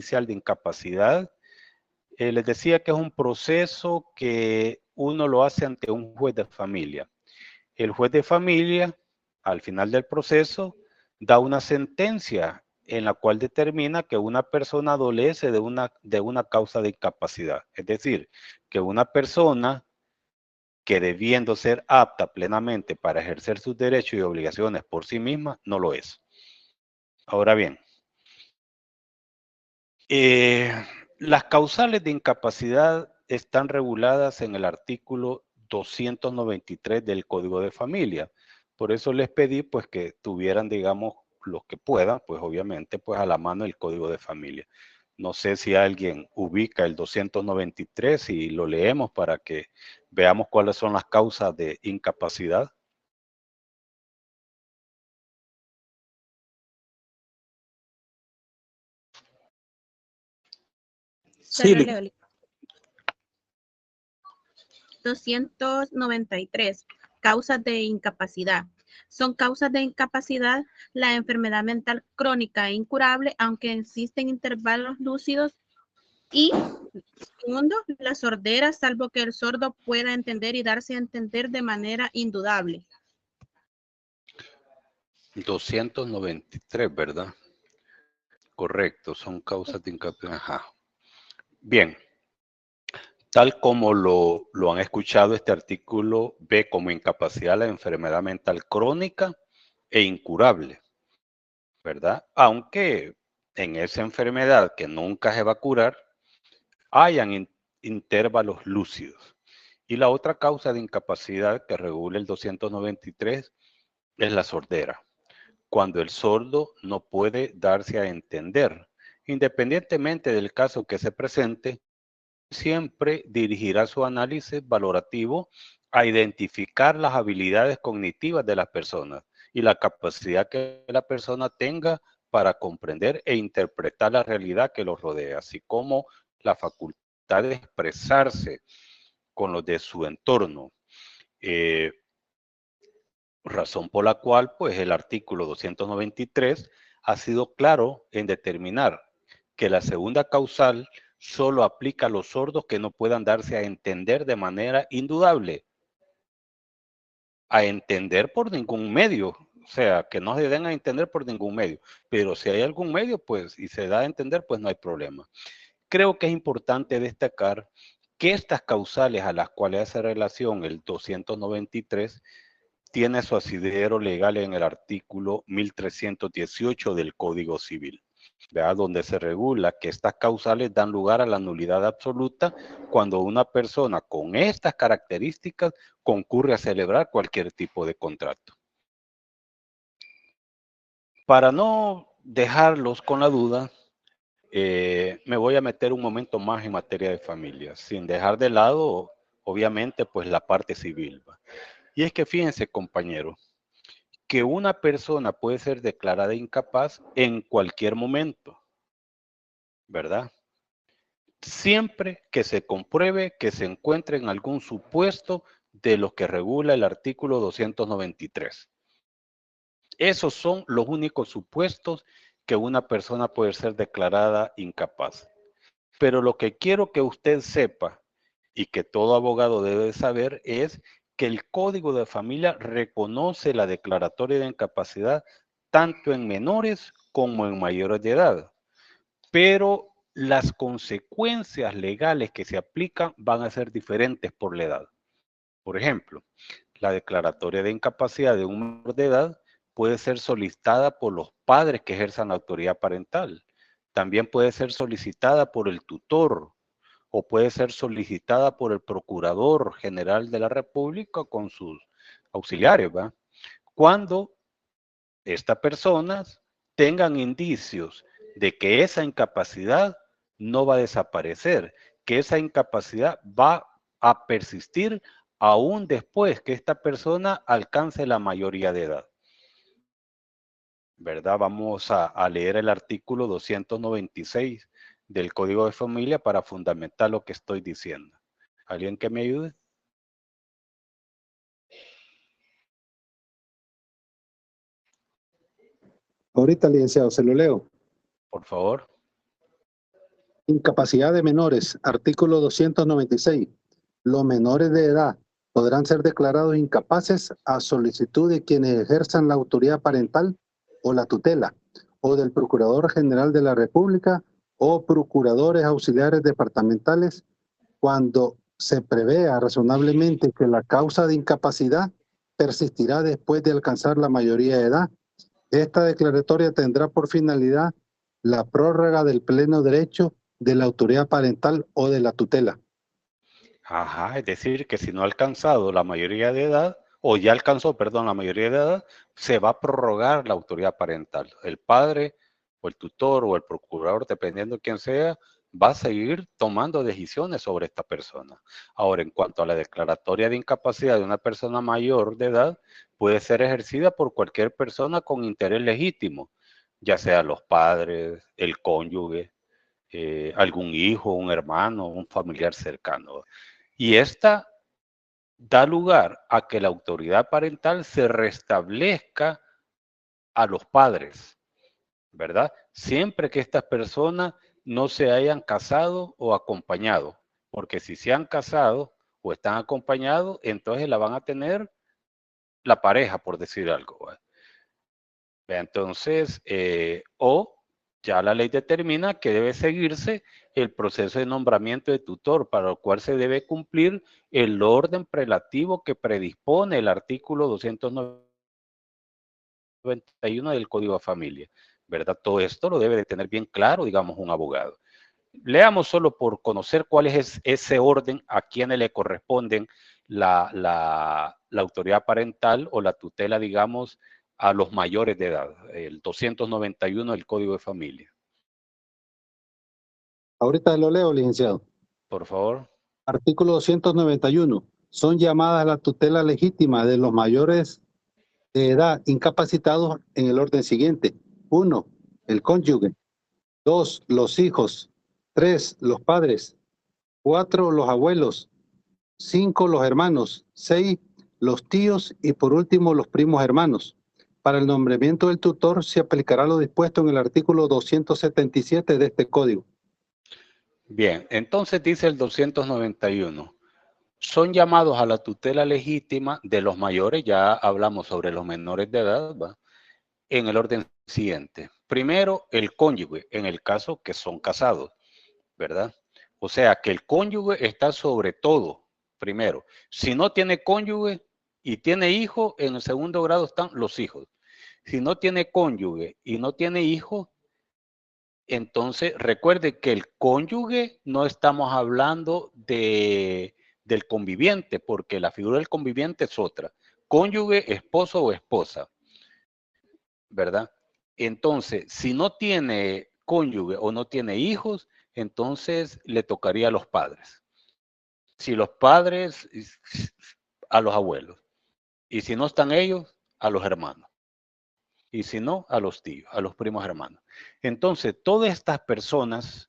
judicial de incapacidad, les decía que es un proceso que uno lo hace ante un juez de familia. El juez de familia, al final del proceso, da una sentencia en la cual determina que una persona adolece de una causa de incapacidad. Es decir, que una persona que debiendo ser apta plenamente para ejercer sus derechos y obligaciones por sí misma, no lo es. Ahora bien, las causales de incapacidad están reguladas en el artículo 293 del Código de Familia. Por eso les pedí pues que tuvieran, digamos, los que puedan, pues obviamente, pues a la mano el Código de Familia. No sé si alguien ubica el 293 y lo leemos para que veamos cuáles son las causas de incapacidad. Se lo leo. 293. Causas de incapacidad. Son causas de incapacidad la enfermedad mental crónica e incurable, aunque existen intervalos lúcidos. Y segundo, la sordera, salvo que el sordo pueda entender y darse a entender de manera indudable. 293, ¿verdad? Correcto, son causas de incapacidad. Ajá. Bien, tal como lo han escuchado, este artículo ve como incapacidad la enfermedad mental crónica e incurable, ¿verdad? Aunque en esa enfermedad que nunca se va a curar, hayan intervalos lúcidos. Y la otra causa de incapacidad que regula el 293 es la sordera, cuando el sordo no puede darse a entender. Independientemente del caso que se presente, siempre dirigirá su análisis valorativo a identificar las habilidades cognitivas de las personas y la capacidad que la persona tenga para comprender e interpretar la realidad que los rodea, así como la facultad de expresarse con los de su entorno. Razón por la cual, pues, el artículo 293 ha sido claro en determinar que la segunda causal solo aplica a los sordos que no puedan darse a entender de manera indudable. A entender por ningún medio, o sea, que no se den a entender por ningún medio. Pero si hay algún medio, pues, y se da a entender, pues no hay problema. Creo que es importante destacar que estas causales a las cuales hace relación el 293 tiene su asidero legal en el artículo 1318 del Código Civil, ¿verdad? Donde se regula que estas causales dan lugar a la nulidad absoluta cuando una persona con estas características concurre a celebrar cualquier tipo de contrato. Para no dejarlos con la duda, me voy a meter un momento más en materia de familia, sin dejar de lado, obviamente, pues la parte civil. Y es que fíjense, compañeros, que una persona puede ser declarada incapaz en cualquier momento, ¿verdad? Siempre que se compruebe que se encuentre en algún supuesto de lo que regula el artículo 293. Esos son los únicos supuestos que una persona puede ser declarada incapaz. Pero lo que quiero que usted sepa y que todo abogado debe saber es que el Código de Familia reconoce la declaratoria de incapacidad tanto en menores como en mayores de edad. Pero las consecuencias legales que se aplican van a ser diferentes por la edad. Por ejemplo, la declaratoria de incapacidad de un menor de edad puede ser solicitada por los padres que ejerzan la autoridad parental. También puede ser solicitada por el tutor o puede ser solicitada por el Procurador General de la República con sus auxiliares, ¿va? Cuando estas personas tengan indicios de que esa incapacidad no va a desaparecer, que esa incapacidad va a persistir aún después que esta persona alcance la mayoría de edad. ¿Verdad? Vamos a leer el artículo 296 del Código de Familia para fundamentar lo que estoy diciendo. ¿Alguien que me ayude? Ahorita, licenciado, se lo leo. Por favor. Incapacidad de menores, artículo 296. Los menores de edad podrán ser declarados incapaces a solicitud de quienes ejerzan la autoridad parental o la tutela, o del Procurador General de la República o procuradores auxiliares departamentales, cuando se prevea razonablemente que la causa de incapacidad persistirá después de alcanzar la mayoría de edad. Esta declaratoria tendrá por finalidad la prórroga del pleno derecho de la autoridad parental o de la tutela. Ajá, es decir, que si no ha alcanzado la mayoría de edad, o ya alcanzó, perdón, la mayoría de edad, se va a prorrogar la autoridad parental. El padre o el tutor o el procurador, dependiendo de quién sea, va a seguir tomando decisiones sobre esta persona. Ahora, en cuanto a la declaratoria de incapacidad de una persona mayor de edad, puede ser ejercida por cualquier persona con interés legítimo, ya sea los padres, el cónyuge, algún hijo, un hermano, un familiar cercano. Y esta da lugar a que la autoridad parental se restablezca a los padres, ¿verdad? Siempre que estas personas no se hayan casado o acompañado, porque si se han casado o están acompañados, entonces la van a tener la pareja, por decir algo. Entonces, o ya la ley determina que debe seguirse el proceso de nombramiento de tutor, para lo cual se debe cumplir el orden prelativo que predispone el artículo 291 del Código de Familia, ¿verdad? Todo esto lo debe de tener bien claro, digamos, un abogado. Leamos solo por conocer cuál es ese orden, a quienes le corresponden la autoridad parental o la tutela, digamos, a los mayores de edad, el 291 del Código de Familia. Ahorita lo leo, licenciado. Por favor. Artículo 291. Son llamadas a la tutela legítima de los mayores de edad incapacitados en el orden siguiente. 1. El cónyuge. 2. Los hijos. 3. Los padres. 4. Los abuelos. 5. Los hermanos. 6. Los tíos y por último los primos hermanos. Para el nombramiento del tutor se aplicará lo dispuesto en el artículo 277 de este código. Bien, entonces dice el 291. Son llamados a la tutela legítima de los mayores, ya hablamos sobre los menores de edad, ¿va? En el orden siguiente. Primero, el cónyuge, en el caso que son casados, ¿verdad? O sea, que el cónyuge está sobre todo, primero. Si no tiene cónyuge y tiene hijo, en el segundo grado están los hijos. Si no tiene cónyuge y no tiene hijo, entonces recuerde que el cónyuge no estamos hablando del conviviente, porque la figura del conviviente es otra. Cónyuge, esposo o esposa, ¿verdad? Entonces, si no tiene cónyuge o no tiene hijos, entonces le tocaría a los padres. Si los padres, a los abuelos. Y si no están ellos, a los hermanos. Y si no, a los tíos, a los primos hermanos. Entonces, todas estas personas,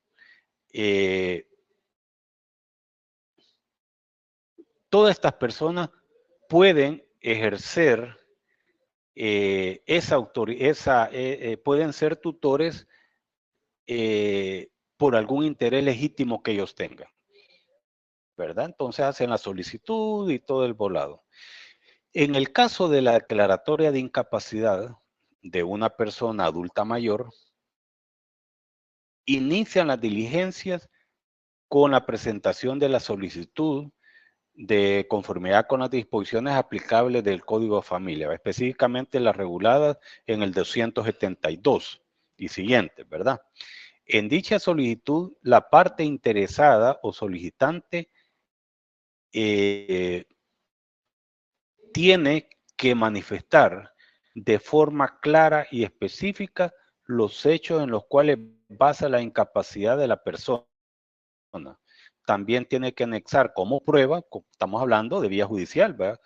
pueden ejercer esa autoridad, pueden ser tutores por algún interés legítimo que ellos tengan, ¿verdad? Entonces hacen la solicitud y todo el volado. En el caso de la declaratoria de incapacidad de una persona adulta mayor, inician las diligencias con la presentación de la solicitud de conformidad con las disposiciones aplicables del Código de Familia, específicamente las reguladas en el 272 y siguientes, ¿verdad? En dicha solicitud, la parte interesada o solicitante tiene que manifestar de forma clara y específica los hechos en los cuales basa la incapacidad de la persona. También tiene que anexar como prueba, estamos hablando de vía judicial, ¿verdad?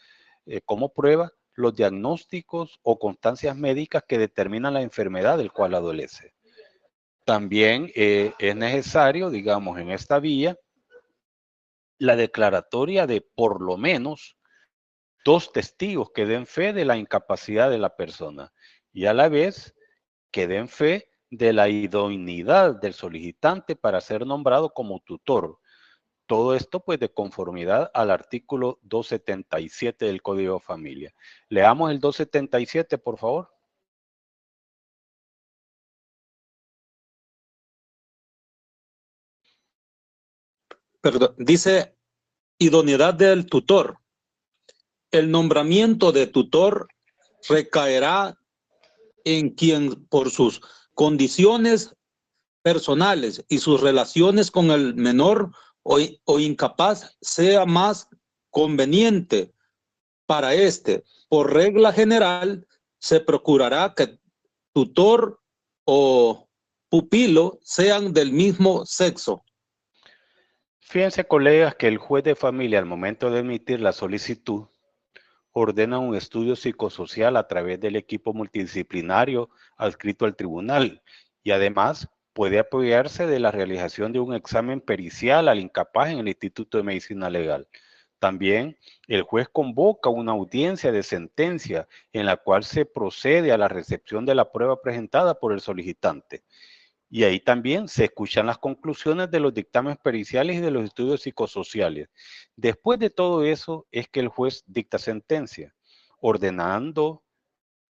Como prueba los diagnósticos o constancias médicas que determinan la enfermedad del cual adolece. También es necesario, digamos, en esta vía, la declaratoria de por lo menos 2 testigos que den fe de la incapacidad de la persona y a la vez que den fe de la idoneidad del solicitante para ser nombrado como tutor. Todo esto pues de conformidad al artículo 277 del Código de Familia. Leamos el 277, por favor. Perdón, dice idoneidad del tutor. El nombramiento de tutor recaerá en quien por sus condiciones personales y sus relaciones con el menor o incapaz sea más conveniente para éste. Por regla general, se procurará que tutor o pupilo sean del mismo sexo. Fíjense, colegas, que el juez de familia al momento de emitir la solicitud ordena un estudio psicosocial a través del equipo multidisciplinario adscrito al tribunal y además puede apoyarse de la realización de un examen pericial al incapaz en el Instituto de Medicina Legal. También el juez convoca una audiencia de sentencia en la cual se procede a la recepción de la prueba presentada por el solicitante. Y ahí también se escuchan las conclusiones de los dictámenes periciales y de los estudios psicosociales. Después de todo eso es que el juez dicta sentencia, ordenando,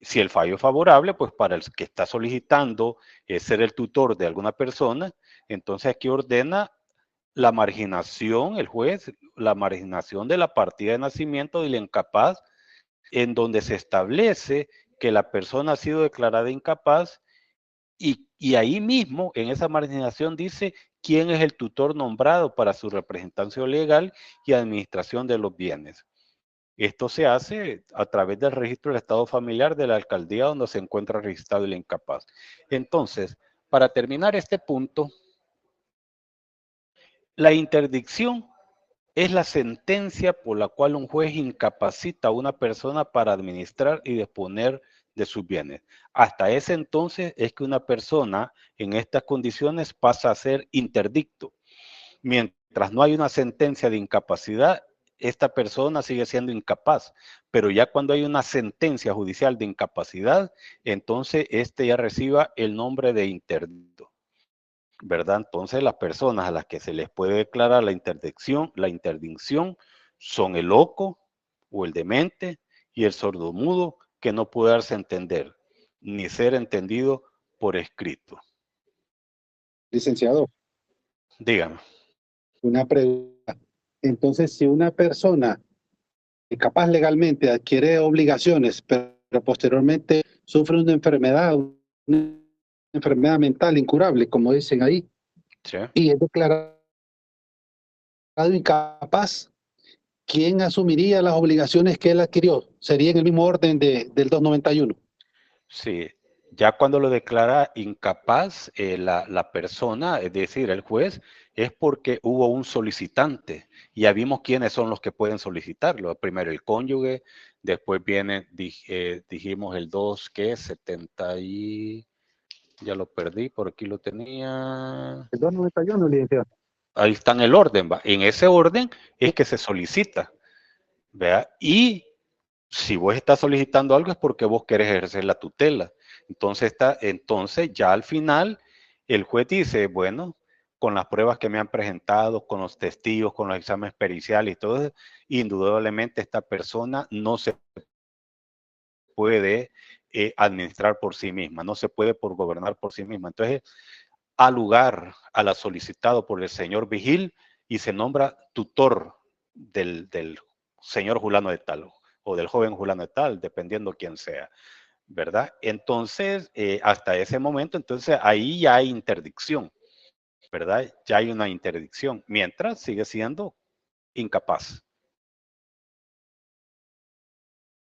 si el fallo es favorable, pues para el que está solicitando ser el tutor de alguna persona, entonces aquí ordena la marginación, el juez, la marginación de la partida de nacimiento del incapaz, en donde se establece que la persona ha sido declarada incapaz. Y ahí mismo, en esa marginación, dice quién es el tutor nombrado para su representación legal y administración de los bienes. Esto se hace a través del registro del estado familiar de la alcaldía donde se encuentra registrado el incapaz. Entonces, para terminar este punto, la interdicción es la sentencia por la cual un juez incapacita a una persona para administrar y disponer de sus bienes. Hasta ese entonces es que una persona en estas condiciones pasa a ser interdicto. Mientras no hay una sentencia de incapacidad, esta persona sigue siendo incapaz. Pero ya cuando hay una sentencia judicial de incapacidad, entonces este ya reciba el nombre de interdicto, ¿verdad? Entonces las personas a las que se les puede declarar la interdicción son el loco o el demente y el sordomudo que no puede darse a entender ni ser entendido por escrito. Licenciado, Dígame. una pregunta. Entonces, si una persona capaz legalmente adquiere obligaciones, pero posteriormente sufre una enfermedad mental incurable, como dicen ahí, ¿Sí? y es declarado incapaz, ¿quién asumiría las obligaciones que él adquirió? ¿Sería en el mismo orden del 291? Sí, ya cuando lo declara incapaz la persona, es decir, el juez, es porque hubo un solicitante. Ya vimos quiénes son los que pueden solicitarlo. Primero el cónyuge, después viene, dijimos el 2, que es 70 y... Ya lo perdí, por aquí lo tenía. El 291, licenciado. Ahí está en el orden, ¿va? En ese orden es que se solicita, ¿vea? Y si vos estás solicitando algo es porque vos querés ejercer la tutela. Entonces ya al final el juez dice, bueno, con las pruebas que me han presentado, con los testigos, con los exámenes periciales y todo eso, indudablemente esta persona no se puede administrar por sí misma, no se puede por gobernar por sí misma. Entonces, al lugar a la solicitado por el señor Vigil y se nombra tutor del señor Julano de tal o del joven Julano de tal, dependiendo quién sea, ¿verdad? Entonces, hasta ese momento, entonces ahí ya hay interdicción, ¿verdad? Ya hay una interdicción, mientras sigue siendo incapaz.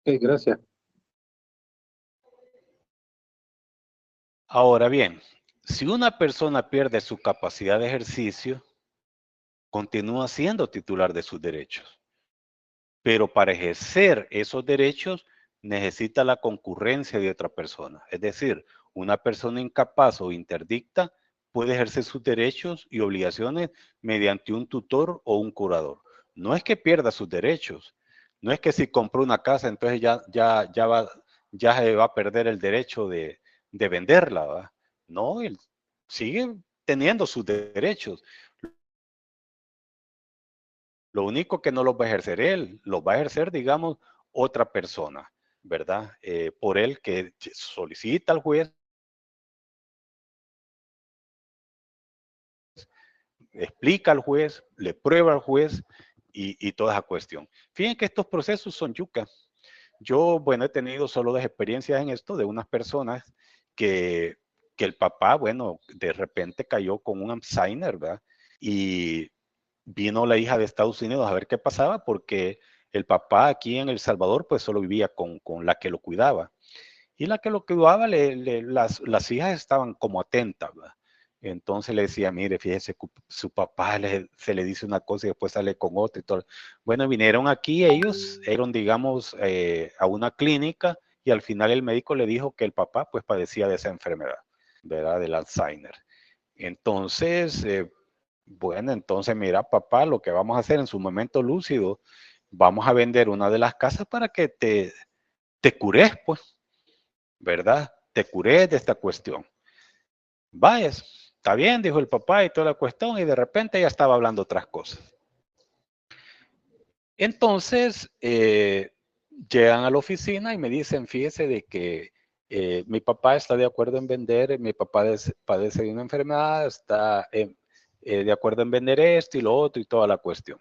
Ok, gracias. Ahora bien, si una persona pierde su capacidad de ejercicio, continúa siendo titular de sus derechos. Pero para ejercer esos derechos necesita la concurrencia de otra persona. Es decir, una persona incapaz o interdicta puede ejercer sus derechos y obligaciones mediante un tutor o un curador. No es que pierda sus derechos, no es que si compró una casa entonces ya se va a perder el derecho de venderla, ¿va? No, él sigue teniendo sus derechos. Lo único que no los va a ejercer él, los va a ejercer, digamos, otra persona, ¿verdad? Por él que solicita al juez, explica al juez, le prueba al juez y toda esa cuestión. Fíjense que estos procesos son yuca. Yo, bueno, he tenido solo dos experiencias en esto de unas personas que, que el papá, bueno, de repente cayó con un Alzheimer, ¿verdad? Y vino la hija de Estados Unidos a ver qué pasaba porque el papá aquí en El Salvador pues solo vivía con la que lo cuidaba. Y la que lo cuidaba, las hijas estaban como atentas, ¿verdad? Entonces le decía, mire, fíjese, su papá se le dice una cosa y después sale con otra y todo. Bueno, vinieron aquí ellos, fueron, digamos, a una clínica y al final el médico le dijo que el papá pues padecía de esa enfermedad, ¿verdad? Del Alzheimer. Entonces, bueno, entonces mira, papá, lo que vamos a hacer en su momento lúcido, vamos a vender una de las casas para que te cures, pues, ¿verdad? Te cures de esta cuestión. Vayas, está bien, dijo el papá y toda la cuestión, y de repente ya estaba hablando otras cosas. Entonces, llegan a la oficina y me dicen, fíjese de que mi papá está de acuerdo en vender, mi papá padece de una enfermedad, está de acuerdo en vender esto y lo otro y toda la cuestión,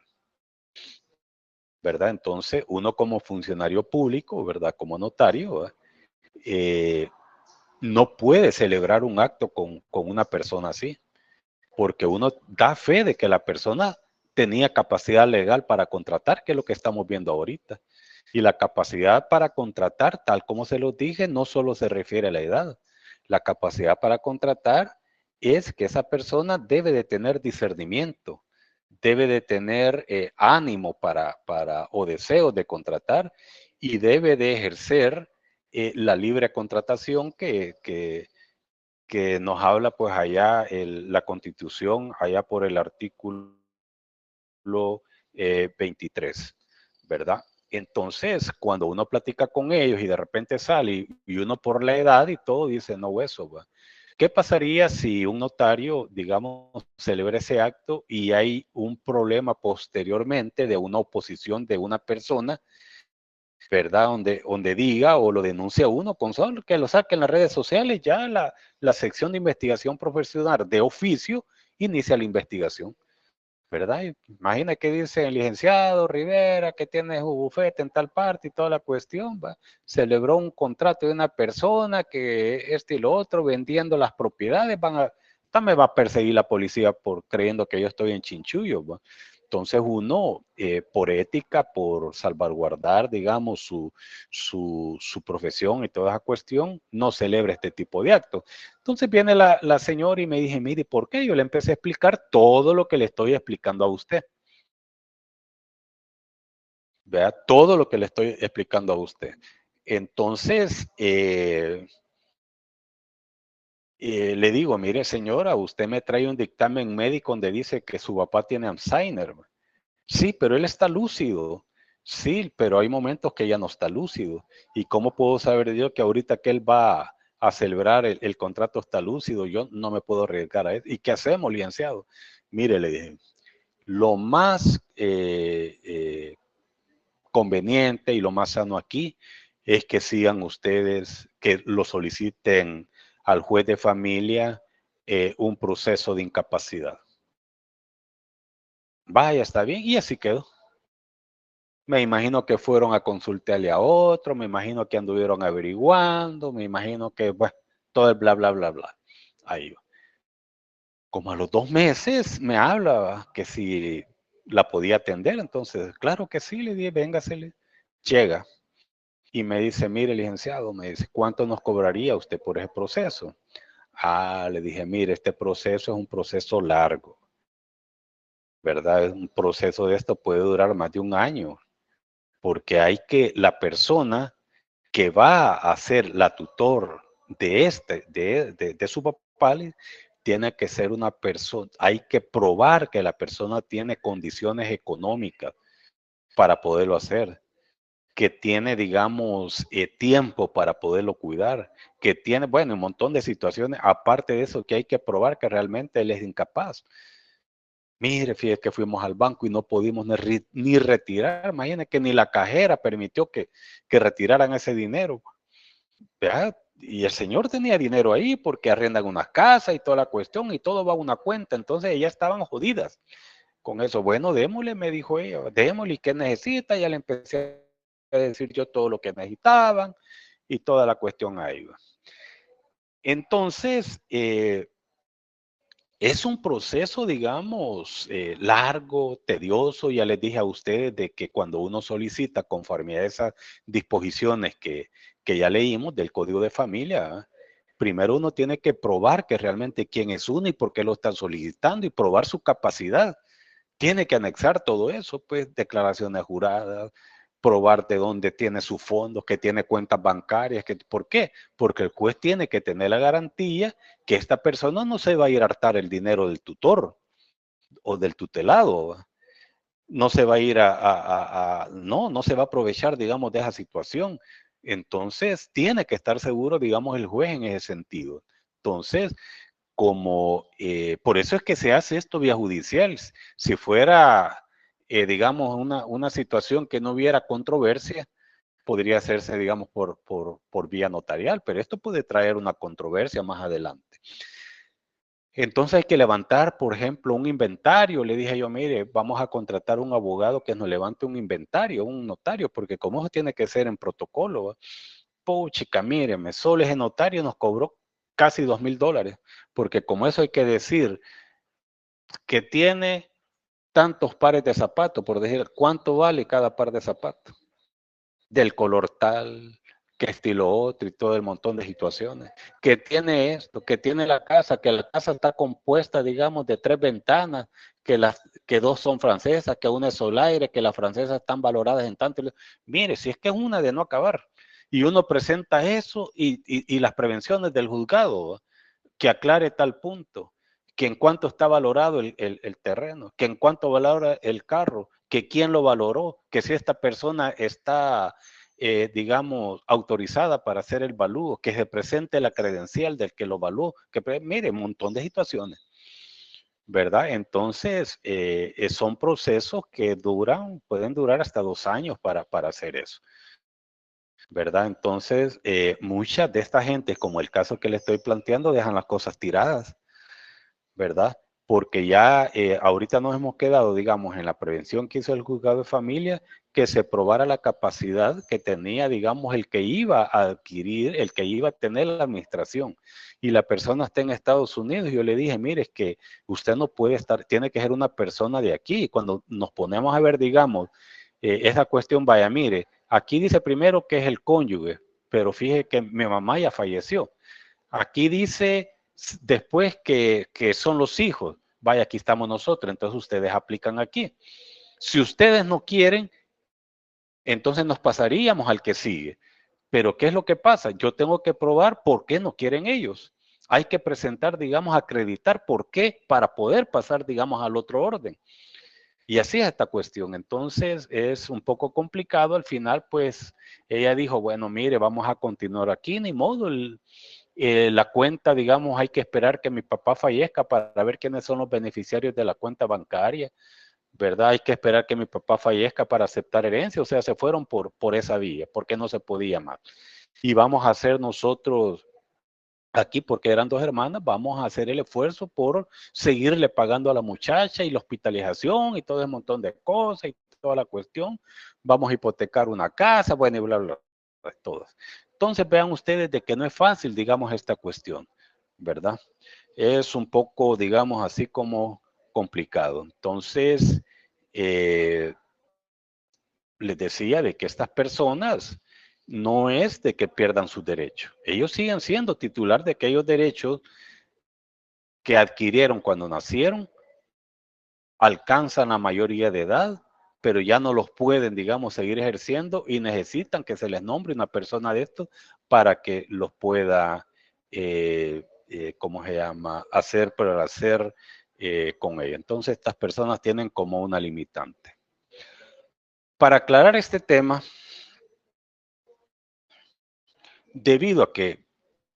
¿verdad? Entonces, uno como funcionario público, ¿verdad? Como notario, no puede celebrar un acto con una persona así, porque uno da fe de que la persona tenía capacidad legal para contratar, que es lo que estamos viendo ahorita. Y la capacidad para contratar, tal como se lo dije, no solo se refiere a la edad. La capacidad para contratar es que esa persona debe de tener discernimiento, debe de tener ánimo o deseos de contratar y debe de ejercer la libre contratación que nos habla pues allá la Constitución, allá por el artículo 23, ¿verdad? Entonces, cuando uno platica con ellos y de repente sale y uno por la edad y todo dice, no, eso, ¿va? ¿Qué pasaría si un notario, digamos, celebra ese acto y hay un problema posteriormente de una oposición de una persona, ¿verdad? Donde diga o lo denuncia uno, con solo que lo saque en las redes sociales, ya la sección de investigación profesional de oficio inicia la investigación, ¿verdad? Imagina que dice el licenciado Rivera que tiene su bufete en tal parte y toda la cuestión, ¿va? Celebró un contrato de una persona que y lo otro, vendiendo las propiedades, me va a perseguir la policía por creyendo que yo estoy en chinchullo, ¿va? Entonces uno, por ética, por salvaguardar, digamos, su profesión y toda esa cuestión, no celebra este tipo de actos. Entonces viene la señora y me dice, mire, ¿por qué? Yo le empecé a explicar todo lo que le estoy explicando a usted. Vea, todo lo que le estoy explicando a usted. Entonces, le digo, mire señora, usted me trae un dictamen médico donde dice que su papá tiene Alzheimer. Sí, pero él está lúcido. Sí, pero hay momentos que ya no está lúcido. ¿Y cómo puedo saber yo que ahorita que él va a celebrar el contrato está lúcido? Yo no me puedo arriesgar a eso. ¿Y qué hacemos, licenciado? Mire, le dije, lo más conveniente y lo más sano aquí es que sigan ustedes, que lo soliciten al juez de familia un proceso de incapacidad. Vaya, está bien. Y así quedó. Me imagino que fueron a consultarle a otro, me imagino que anduvieron averiguando, me imagino que, bueno, todo el bla, bla, bla, bla. Ahí. Como a los 2 meses me habla que si la podía atender, entonces, claro que sí, le dije, véngasele. Llega y me dice, mire, licenciado, me dice, ¿cuánto nos cobraría usted por ese proceso? Ah, le dije, mire, este proceso es un proceso largo, ¿verdad? Un proceso de esto puede durar más de un año, porque hay que, la persona que va a ser la tutor de su papá, tiene que ser una persona, hay que probar que la persona tiene condiciones económicas para poderlo hacer. que tiene, digamos, tiempo para poderlo cuidar, que tiene, bueno, un montón de situaciones, aparte de eso, que hay que probar que realmente él es incapaz. Mire, fíjate que fuimos al banco y no pudimos ni retirar, imagínense que ni la cajera permitió que retiraran ese dinero. ¿Verdad? Y el señor tenía dinero ahí porque arrendan una casa y toda la cuestión y todo va a una cuenta, entonces ellas estaban jodidas con eso. Bueno, démosle, me dijo ella, démosle, ¿qué necesita? Ya le empecé a decir yo todo lo que necesitaban y toda la cuestión ahí. Entonces, es un proceso, digamos, largo, tedioso. Ya les dije a ustedes de que cuando uno solicita conforme a esas disposiciones que ya leímos del Código de Familia, primero uno tiene que probar que realmente quién es uno y por qué lo están solicitando y probar su capacidad. Tiene que anexar todo eso, pues declaraciones juradas, probar de dónde tiene sus fondos, que tiene cuentas bancarias. ¿Por qué? Porque el juez tiene que tener la garantía que esta persona no se va a ir a hartar el dinero del tutor o del tutelado. No se va a ir no se va a aprovechar, digamos, de esa situación. Entonces, tiene que estar seguro, digamos, el juez en ese sentido. Entonces, por eso es que se hace esto vía judicial. Si fuera, digamos, una situación que no hubiera controversia, podría hacerse, digamos, por vía notarial, pero esto puede traer una controversia más adelante. Entonces hay que levantar, por ejemplo, un inventario. Le dije yo, mire, vamos a contratar un abogado que nos levante un inventario, un notario, porque como eso tiene que ser en protocolo. Puchica, míreme, solo ese notario nos cobró casi $2,000, porque como eso hay que decir que tiene tantos pares de zapatos, por decir, ¿cuánto vale cada par de zapatos? Del color tal, que estilo otro y todo el montón de situaciones. Que tiene esto, que tiene la casa, que la casa está compuesta, digamos, de 3 ventanas, que 2 son francesas, que una es Solaire, que las francesas están valoradas en tanto. Mire, si es que es una de no acabar. Y uno presenta eso y las prevenciones del juzgado, que aclare tal punto, que en cuánto está valorado el terreno, que en cuánto valora el carro, que quién lo valoró, que si esta persona está, digamos, autorizada para hacer el valúo, que se presente la credencial del que lo evaluó, mire, un montón de situaciones, ¿verdad? Entonces, son procesos que pueden durar hasta 2 años para hacer eso. ¿Verdad? Entonces, muchas de esta gente, como el caso que le estoy planteando, dejan las cosas tiradas, ¿verdad? Porque ya ahorita nos hemos quedado, digamos, en la prevención que hizo el juzgado de familia, que se probara la capacidad que tenía, digamos, el que iba a adquirir, el que iba a tener la administración. Y la persona está en Estados Unidos. Yo le dije, mire, es que usted no puede estar, tiene que ser una persona de aquí. Cuando nos ponemos a ver, digamos, esa cuestión, vaya, mire, aquí dice primero que es el cónyuge, pero fíjese que mi mamá ya falleció. Aquí dice después que son los hijos. Vaya, aquí estamos nosotros, entonces ustedes aplican aquí. Si ustedes no quieren, entonces nos pasaríamos al que sigue. Pero ¿qué es lo que pasa? Yo tengo que probar por qué no quieren ellos. Hay que presentar, digamos, acreditar por qué para poder pasar, digamos, al otro orden. Y así es esta cuestión. Entonces es un poco complicado. Al final, pues ella dijo, bueno, mire, vamos a continuar aquí, ni modo. La cuenta, digamos, hay que esperar que mi papá fallezca para ver quiénes son los beneficiarios de la cuenta bancaria, ¿verdad? Hay que esperar que mi papá fallezca para aceptar herencia. O sea, se fueron por esa vía, porque no se podía más. Y vamos a hacer nosotros aquí, porque eran 2 hermanas, vamos a hacer el esfuerzo por seguirle pagando a la muchacha y la hospitalización y todo ese montón de cosas y toda la cuestión. Vamos a hipotecar una casa, bueno, y bla, bla, bla, todas. Entonces vean ustedes de que no es fácil, digamos, esta cuestión, ¿verdad? Es un poco, digamos, así como complicado. Entonces, les decía de que estas personas no es de que pierdan sus derechos. Ellos siguen siendo titular de aquellos derechos que adquirieron cuando nacieron, alcanzan la mayoría de edad, pero ya no los pueden, digamos, seguir ejerciendo y necesitan que se les nombre una persona de estos para que los pueda, ¿cómo se llama?, hacer con ella. Entonces, estas personas tienen como una limitante. Para aclarar este tema, debido a que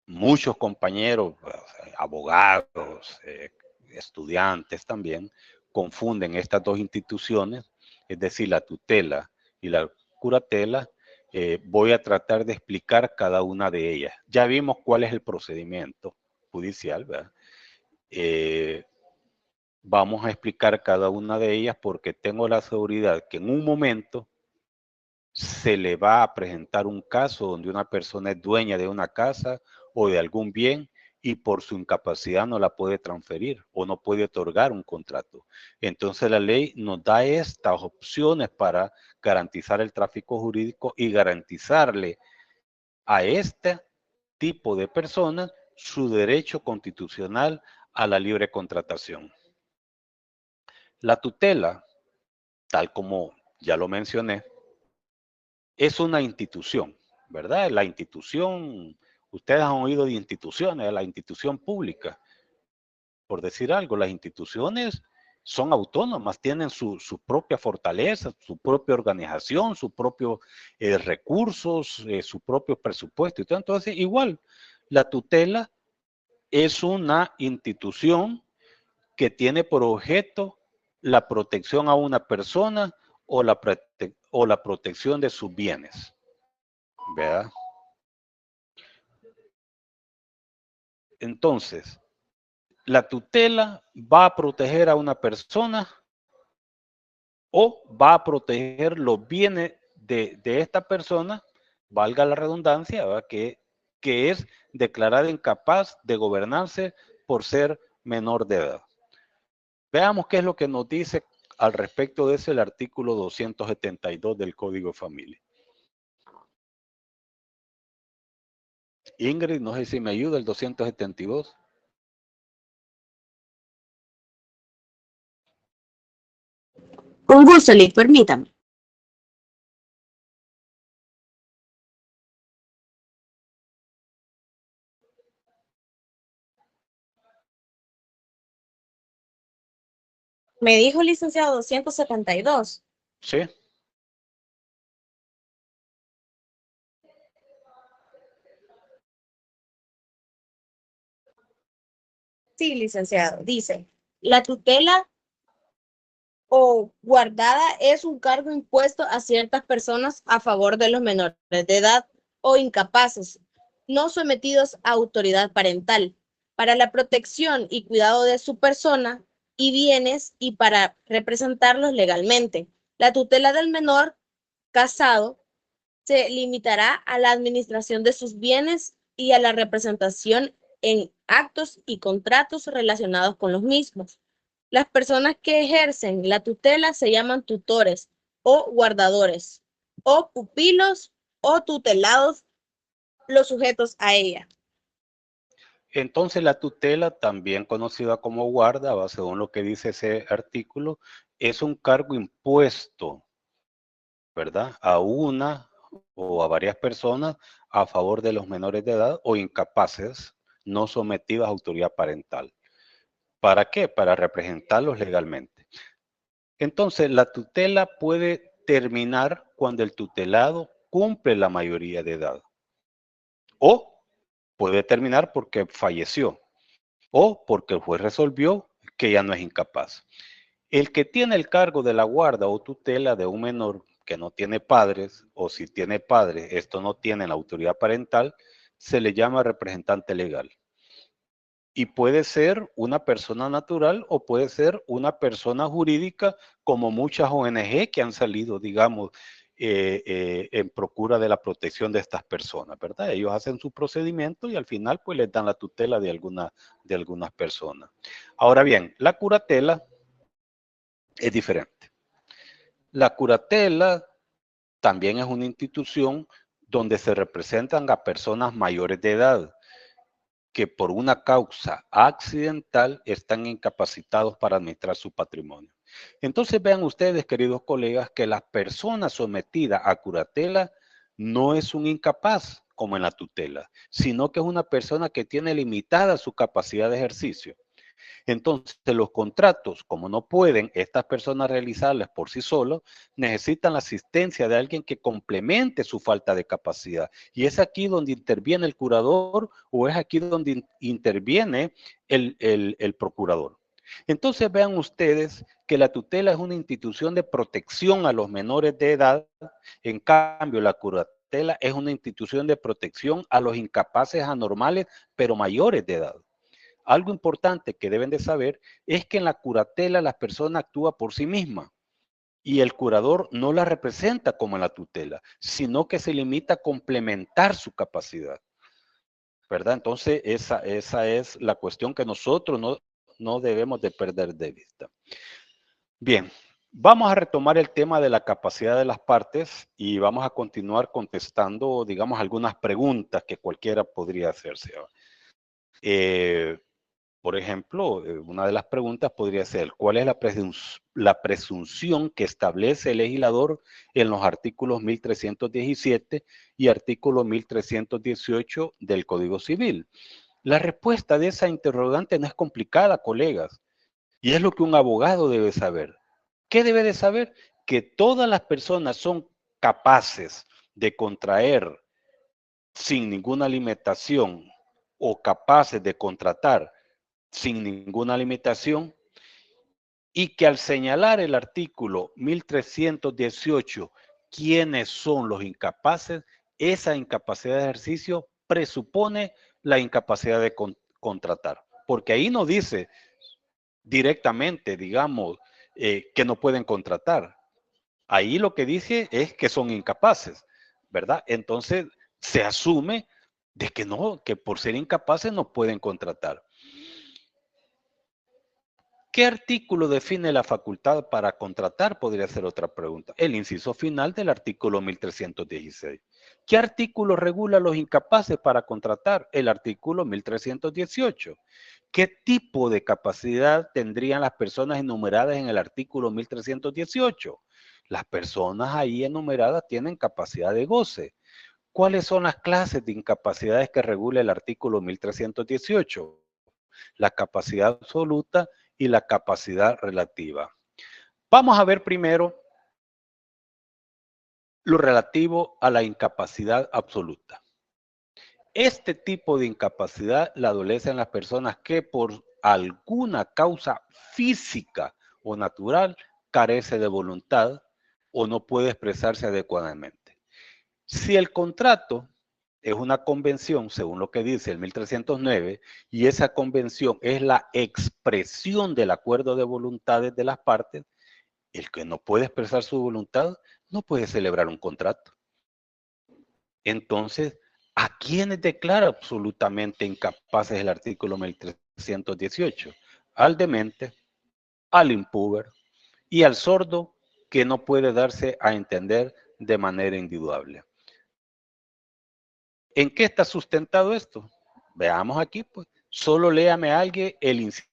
muchos compañeros, abogados, estudiantes también, confunden estas dos instituciones, es decir, la tutela y la curatela, voy a tratar de explicar cada una de ellas. Ya vimos cuál es el procedimiento judicial, ¿verdad? Vamos a explicar cada una de ellas porque tengo la seguridad que en un momento se le va a presentar un caso donde una persona es dueña de una casa o de algún bien y por su incapacidad no la puede transferir o no puede otorgar un contrato. Entonces la ley nos da estas opciones para garantizar el tráfico jurídico y garantizarle a este tipo de personas su derecho constitucional a la libre contratación. La tutela, tal como ya lo mencioné, es una institución, ¿verdad? La institución, ustedes han oído de instituciones, la institución pública, por decir algo, las instituciones son autónomas, tienen su propia fortaleza, su propia organización, sus propios recursos, su propio presupuesto. Entonces, igual, la tutela es una institución que tiene por objeto la protección a una persona o la protección de sus bienes, ¿verdad? Entonces, la tutela va a proteger a una persona o va a proteger los bienes de esta persona, valga la redundancia, ¿verdad? Que es declarada incapaz de gobernarse por ser menor de edad. Veamos qué es lo que nos dice al respecto de ese el artículo 272 del Código de Familia. Ingrid, no sé si me ayuda el 272. Con gusto, Lick, permítame. Me dijo licenciado 272. Sí. Sí, licenciado. Dice, la tutela o guardada es un cargo impuesto a ciertas personas a favor de los menores de edad o incapaces, no sometidos a autoridad parental, para la protección y cuidado de su persona y bienes y para representarlos legalmente. La tutela del menor casado se limitará a la administración de sus bienes y a la representación en actos y contratos relacionados con los mismos. Las personas que ejercen la tutela se llaman tutores o guardadores, o pupilos o tutelados, los sujetos a ella. Entonces la tutela, también conocida como guarda, según lo que dice ese artículo, es un cargo impuesto, ¿verdad? A una o a varias personas a favor de los menores de edad o incapaces no sometidos a autoridad parental. ¿Para qué? Para representarlos legalmente. Entonces, la tutela puede terminar cuando el tutelado cumple la mayoría de edad. O puede terminar porque falleció. O porque el juez resolvió que ya no es incapaz. El que tiene el cargo de la guarda o tutela de un menor que no tiene padres, o si tiene padres, esto no tiene la autoridad parental, se le llama representante legal. Y puede ser una persona natural o puede ser una persona jurídica, como muchas ONG que han salido, digamos, en procura de la protección de estas personas, ¿verdad? Ellos hacen su procedimiento y al final pues les dan la tutela de algunas personas. Ahora bien, la curatela es diferente. La curatela también es una institución donde se representan a personas mayores de edad que por una causa accidental están incapacitados para administrar su patrimonio. Entonces vean ustedes, queridos colegas, que la persona sometida a curatela no es un incapaz como en la tutela, sino que es una persona que tiene limitada su capacidad de ejercicio. Entonces, los contratos, como no pueden estas personas realizarlas por sí solos, necesitan la asistencia de alguien que complemente su falta de capacidad. Y es aquí donde interviene el curador o es aquí donde interviene el procurador. Entonces, vean ustedes que la tutela es una institución de protección a los menores de edad. En cambio, la curatela es una institución de protección a los incapaces anormales, pero mayores de edad. Algo importante que deben de saber es que en la curatela la persona actúa por sí misma y el curador no la representa como en la tutela, sino que se limita a complementar su capacidad, ¿verdad? Entonces, esa es la cuestión que nosotros no debemos de perder de vista. Bien, vamos a retomar el tema de la capacidad de las partes y vamos a continuar contestando, digamos, algunas preguntas que cualquiera podría hacerse. Por ejemplo, una de las preguntas podría ser, ¿cuál es la presunción que establece el legislador en los artículos 1317 y artículo 1318 del Código Civil? La respuesta de esa interrogante no es complicada, colegas, y es lo que un abogado debe saber. ¿Qué debe de saber? Que todas las personas son capaces de contraer sin ninguna limitación o capaces de contratar sin ninguna limitación, y que al señalar el artículo 1318 quiénes son los incapaces, esa incapacidad de ejercicio presupone la incapacidad de contratar, porque ahí no dice directamente, digamos, que no pueden contratar. Ahí lo que dice es que son incapaces, ¿verdad? Entonces se asume de que no, que por ser incapaces no pueden contratar. ¿Qué artículo define la facultad para contratar? Podría ser otra pregunta. El inciso final del artículo 1316. ¿Qué artículo regula los incapaces para contratar? El artículo 1318. ¿Qué tipo de capacidad tendrían las personas enumeradas en el artículo 1318? Las personas ahí enumeradas tienen capacidad de goce. ¿Cuáles son las clases de incapacidades que regula el artículo 1318? La capacidad absoluta y la capacidad relativa. Vamos a ver primero lo relativo a la incapacidad absoluta. Este tipo de incapacidad la adolecen las personas que por alguna causa física o natural carece de voluntad o no puede expresarse adecuadamente. Si el contrato es una convención, según lo que dice el 1309, y esa convención es la expresión del acuerdo de voluntades de las partes, el que no puede expresar su voluntad no puede celebrar un contrato. Entonces, ¿a quiénes declara absolutamente incapaces el artículo 1318? Al demente, al impúber y al sordo que no puede darse a entender de manera indudable. ¿En qué está sustentado esto? Veamos aquí, pues. Solo léame a alguien el inciso.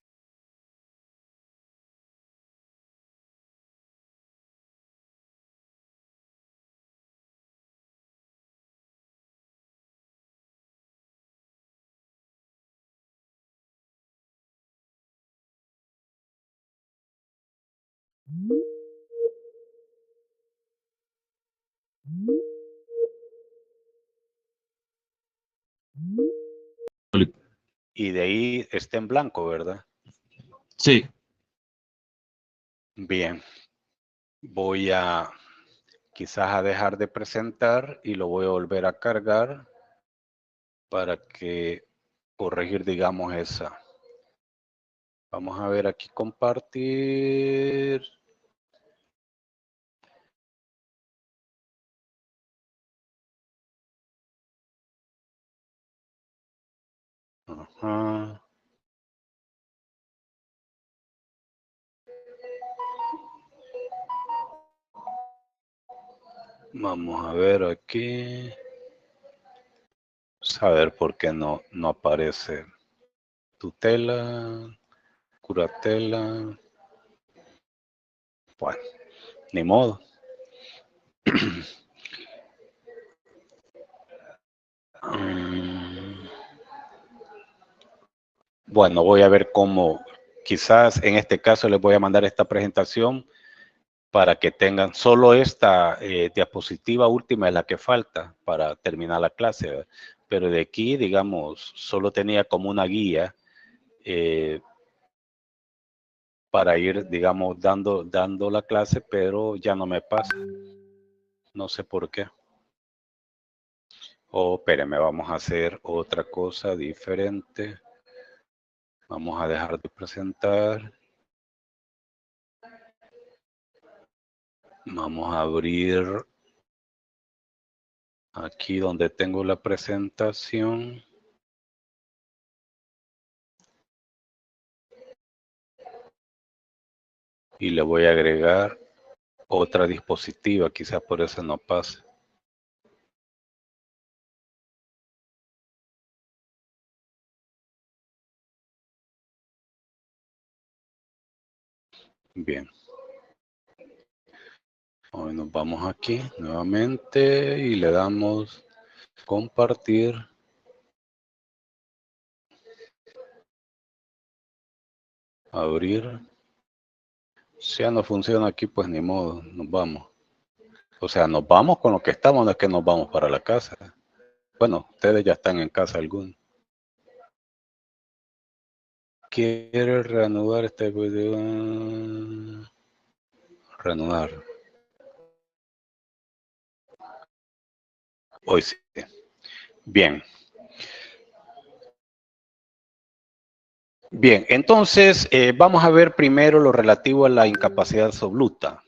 Y de ahí está en blanco, ¿verdad? Sí. Bien. Voy a quizás a dejar de presentar y lo voy a volver a cargar para que corregir, digamos, esa. Vamos a ver aquí compartir. Ajá. Vamos a ver aquí. A ver por qué no aparece tutela, curatela. Bueno, ni modo. Bueno, voy a ver cómo quizás en este caso les voy a mandar esta presentación para que tengan solo esta diapositiva última, es la que falta para terminar la clase, ¿verdad? Pero de aquí, digamos, solo tenía como una guía para ir, digamos, dando la clase, pero ya no me pasa. No sé por qué. Oh, espérenme, vamos a hacer otra cosa diferente. Vamos a dejar de presentar. Vamos a abrir aquí donde tengo la presentación. Y le voy a agregar otra dispositiva, quizás por eso no pase. Bien. Hoy nos vamos aquí nuevamente y le damos compartir. Abrir. Si ya no funciona aquí, pues ni modo, nos vamos. O sea, nos vamos con lo que estamos, no es que nos vamos para la casa. Bueno, ustedes ya están en casa algunos. ¿Quiere reanudar este video? Reanudar. Hoy sí. Bien. Bien, entonces vamos a ver primero lo relativo a la incapacidad absoluta.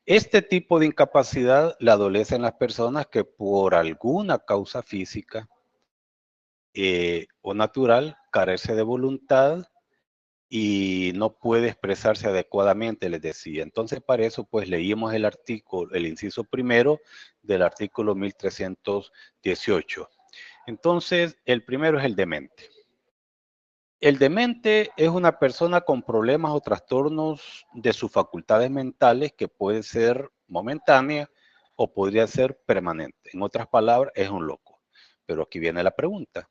Este tipo de incapacidad la adolecen las personas que por alguna causa física o natural carece de voluntad y no puede expresarse adecuadamente, les decía. Entonces, para eso, pues leímos el artículo, el inciso primero del artículo 1318. Entonces, el primero es el demente. El demente es una persona con problemas o trastornos de sus facultades mentales que puede ser momentánea o podría ser permanente. En otras palabras, es un loco. Pero aquí viene la pregunta.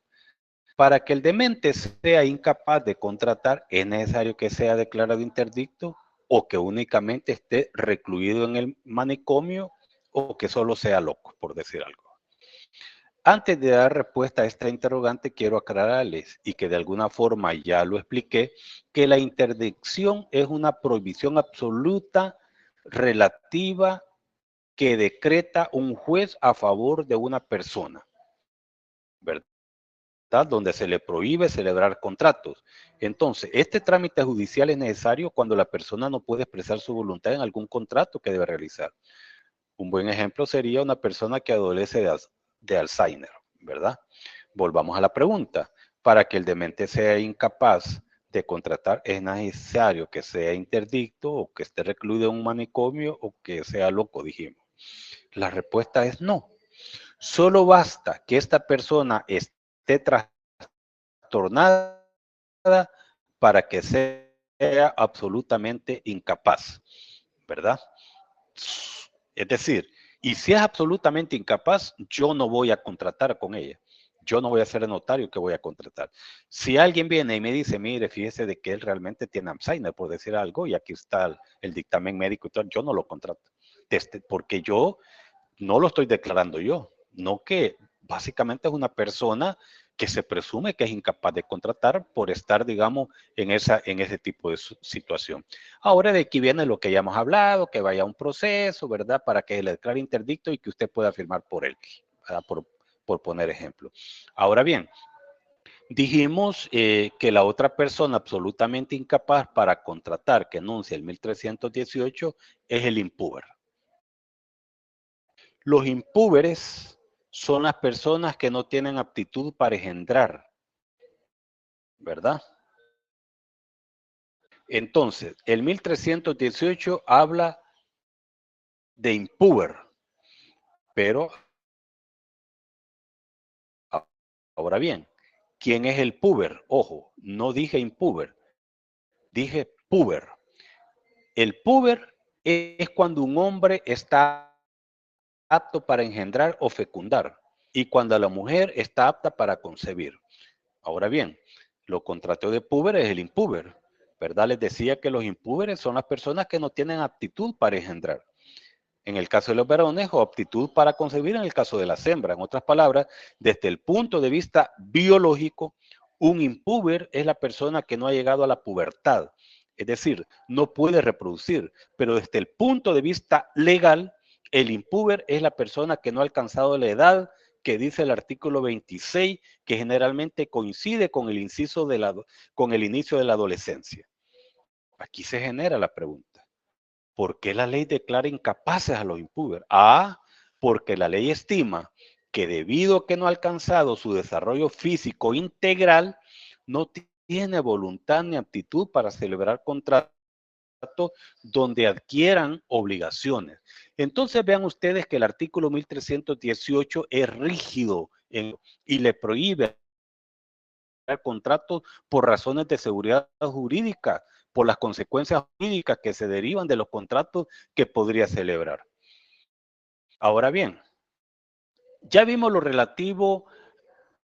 Para que el demente sea incapaz de contratar, ¿es necesario que sea declarado interdicto o que únicamente esté recluido en el manicomio o que solo sea loco, por decir algo? Antes de dar respuesta a esta interrogante, quiero aclararles, y que de alguna forma ya lo expliqué, que la interdicción es una prohibición absoluta relativa que decreta un juez a favor de una persona, ¿verdad? Donde se le prohíbe celebrar contratos. Entonces, este trámite judicial es necesario cuando la persona no puede expresar su voluntad en algún contrato que debe realizar. Un buen ejemplo sería una persona que adolece de Alzheimer, ¿verdad? Volvamos a la pregunta. Para que el demente sea incapaz de contratar, es necesario que sea interdicto o que esté recluido en un manicomio o que sea loco, dijimos. La respuesta es no. Solo basta que esta persona esté trastornada para que sea absolutamente incapaz, ¿verdad? Es decir, y si es absolutamente incapaz, yo no voy a contratar con ella. Yo no voy a ser el notario que voy a contratar. Si alguien viene y me dice, mire, fíjese de que él realmente tiene Alzheimer, por decir algo, y aquí está el dictamen médico y todo, yo no lo contrato. Porque yo no lo estoy declarando yo, no que básicamente es una persona que se presume que es incapaz de contratar por estar, digamos, en ese tipo de situación. Ahora de aquí viene lo que ya hemos hablado, que vaya a un proceso, ¿verdad? Para que le declare interdicto y que usted pueda firmar por él, ¿verdad? Por poner ejemplo. Ahora bien, dijimos que la otra persona absolutamente incapaz para contratar que enuncia el 1318 es el impúber. Los impúberes son las personas que no tienen aptitud para engendrar, ¿verdad? Entonces, el 1318 habla de impúber, pero ahora bien, ¿quién es el púber? Ojo, no dije impúber, dije púber. El púber es cuando un hombre está apto para engendrar o fecundar y cuando la mujer está apta para concebir. Ahora bien, lo contrario de púber es el impúber, ¿verdad? Les decía que los impúberes son las personas que no tienen aptitud para engendrar. En el caso de los varones, o aptitud para concebir en el caso de las hembras. En otras palabras, desde el punto de vista biológico, un impúber es la persona que no ha llegado a la pubertad. Es decir, no puede reproducir. Pero desde el punto de vista legal, el impúber es la persona que no ha alcanzado la edad que dice el artículo 26, que generalmente coincide con el inicio de la adolescencia. Aquí se genera la pregunta: ¿por qué la ley declara incapaces a los impúberes? Porque la ley estima que debido a que no ha alcanzado su desarrollo físico integral, no tiene voluntad ni aptitud para celebrar contratos donde adquieran obligaciones. Entonces vean ustedes que el artículo 1318 es rígido y le prohíbe contratos por razones de seguridad jurídica, por las consecuencias jurídicas que se derivan de los contratos que podría celebrar. Ahora bien, ya vimos lo relativo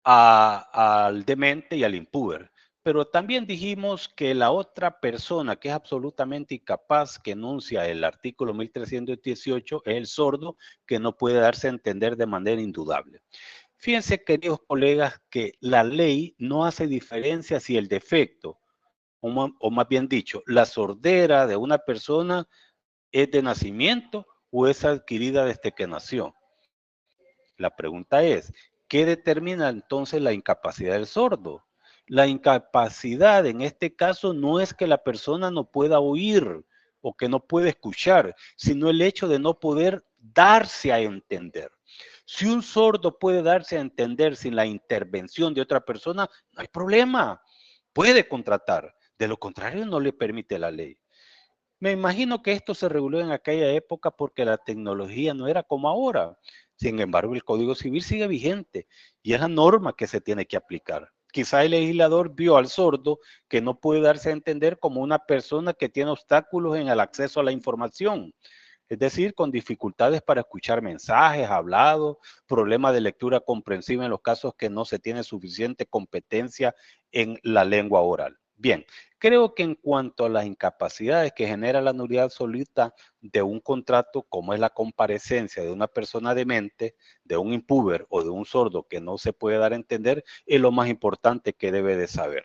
al demente y al impúber, pero también dijimos que la otra persona que es absolutamente incapaz, que enuncia el artículo 1318, es el sordo, que no puede darse a entender de manera indudable. Fíjense, queridos colegas, que la ley no hace diferencia si el defecto, o más bien dicho, la sordera de una persona es de nacimiento o es adquirida desde que nació. La pregunta es, ¿qué determina entonces la incapacidad del sordo? La incapacidad en este caso no es que la persona no pueda oír o que no puede escuchar, sino el hecho de no poder darse a entender. Si un sordo puede darse a entender sin la intervención de otra persona, no hay problema, puede contratar. De lo contrario, no le permite la ley. Me imagino que esto se reguló en aquella época porque la tecnología no era como ahora. Sin embargo, el Código Civil sigue vigente y es la norma que se tiene que aplicar. Quizá el legislador vio al sordo que no puede darse a entender como una persona que tiene obstáculos en el acceso a la información. Es decir, con dificultades para escuchar mensajes, hablados, problemas de lectura comprensiva en los casos que no se tiene suficiente competencia en la lengua oral. Bien, creo que en cuanto a las incapacidades que genera la nulidad absoluta de un contrato, como es la comparecencia de una persona demente, de un impúber o de un sordo que no se puede dar a entender, es lo más importante que debe de saber.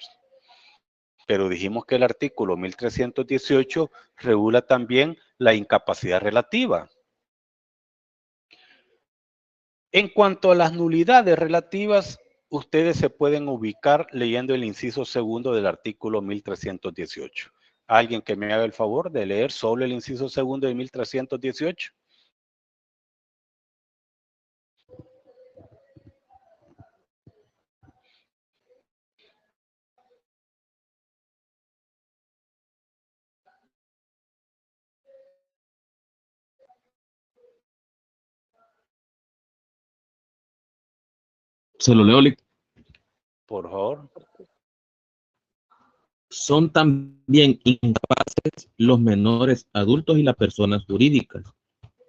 Pero dijimos que el artículo 1318 regula también la incapacidad relativa. En cuanto a las nulidades relativas, ustedes se pueden ubicar leyendo el inciso segundo del artículo 1318. ¿Alguien que me haga el favor de leer solo el inciso segundo de 1318? Se lo leo. Por favor. Son también incapaces los menores adultos y las personas jurídicas,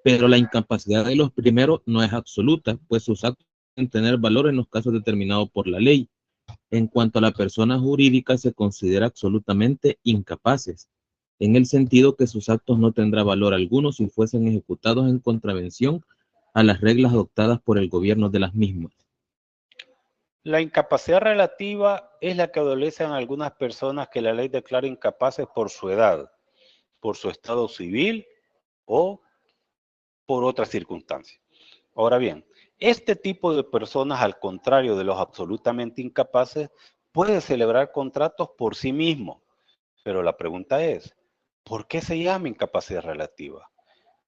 pero la incapacidad de los primeros no es absoluta, pues sus actos pueden tener valor en los casos determinados por la ley. En cuanto a la persona jurídica, se considera absolutamente incapaces, en el sentido que sus actos no tendrán valor alguno si fuesen ejecutados en contravención a las reglas adoptadas por el gobierno de las mismas. La incapacidad relativa es la que adolecen algunas personas que la ley declara incapaces por su edad, por su estado civil o por otras circunstancias. Ahora bien, este tipo de personas, al contrario de los absolutamente incapaces, puede celebrar contratos por sí mismo. Pero la pregunta es, ¿por qué se llama incapacidad relativa?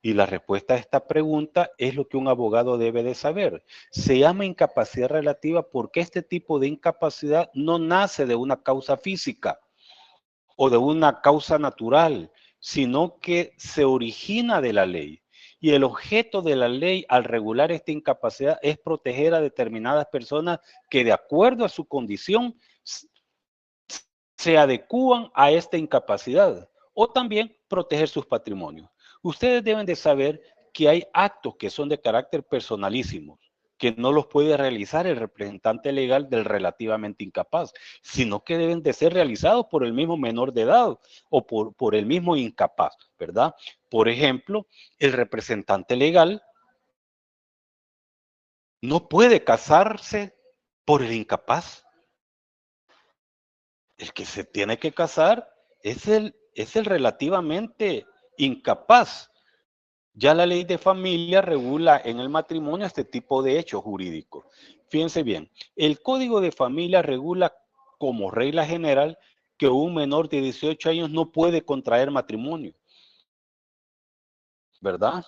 Y la respuesta a esta pregunta es lo que un abogado debe de saber. Se llama incapacidad relativa porque este tipo de incapacidad no nace de una causa física o de una causa natural, sino que se origina de la ley. Y el objeto de la ley al regular esta incapacidad es proteger a determinadas personas que de acuerdo a su condición se adecúan a esta incapacidad o también proteger sus patrimonios. Ustedes deben de saber que hay actos que son de carácter personalísimos, que no los puede realizar el representante legal del relativamente incapaz, sino que deben de ser realizados por el mismo menor de edad o por el mismo incapaz, ¿verdad? Por ejemplo, el representante legal no puede casarse por el incapaz. El que se tiene que casar es el relativamente incapaz. Ya la ley de familia regula en el matrimonio este tipo de hechos jurídicos. Fíjense bien, el Código de Familia regula como regla general que un menor de 18 años no puede contraer matrimonio, ¿verdad?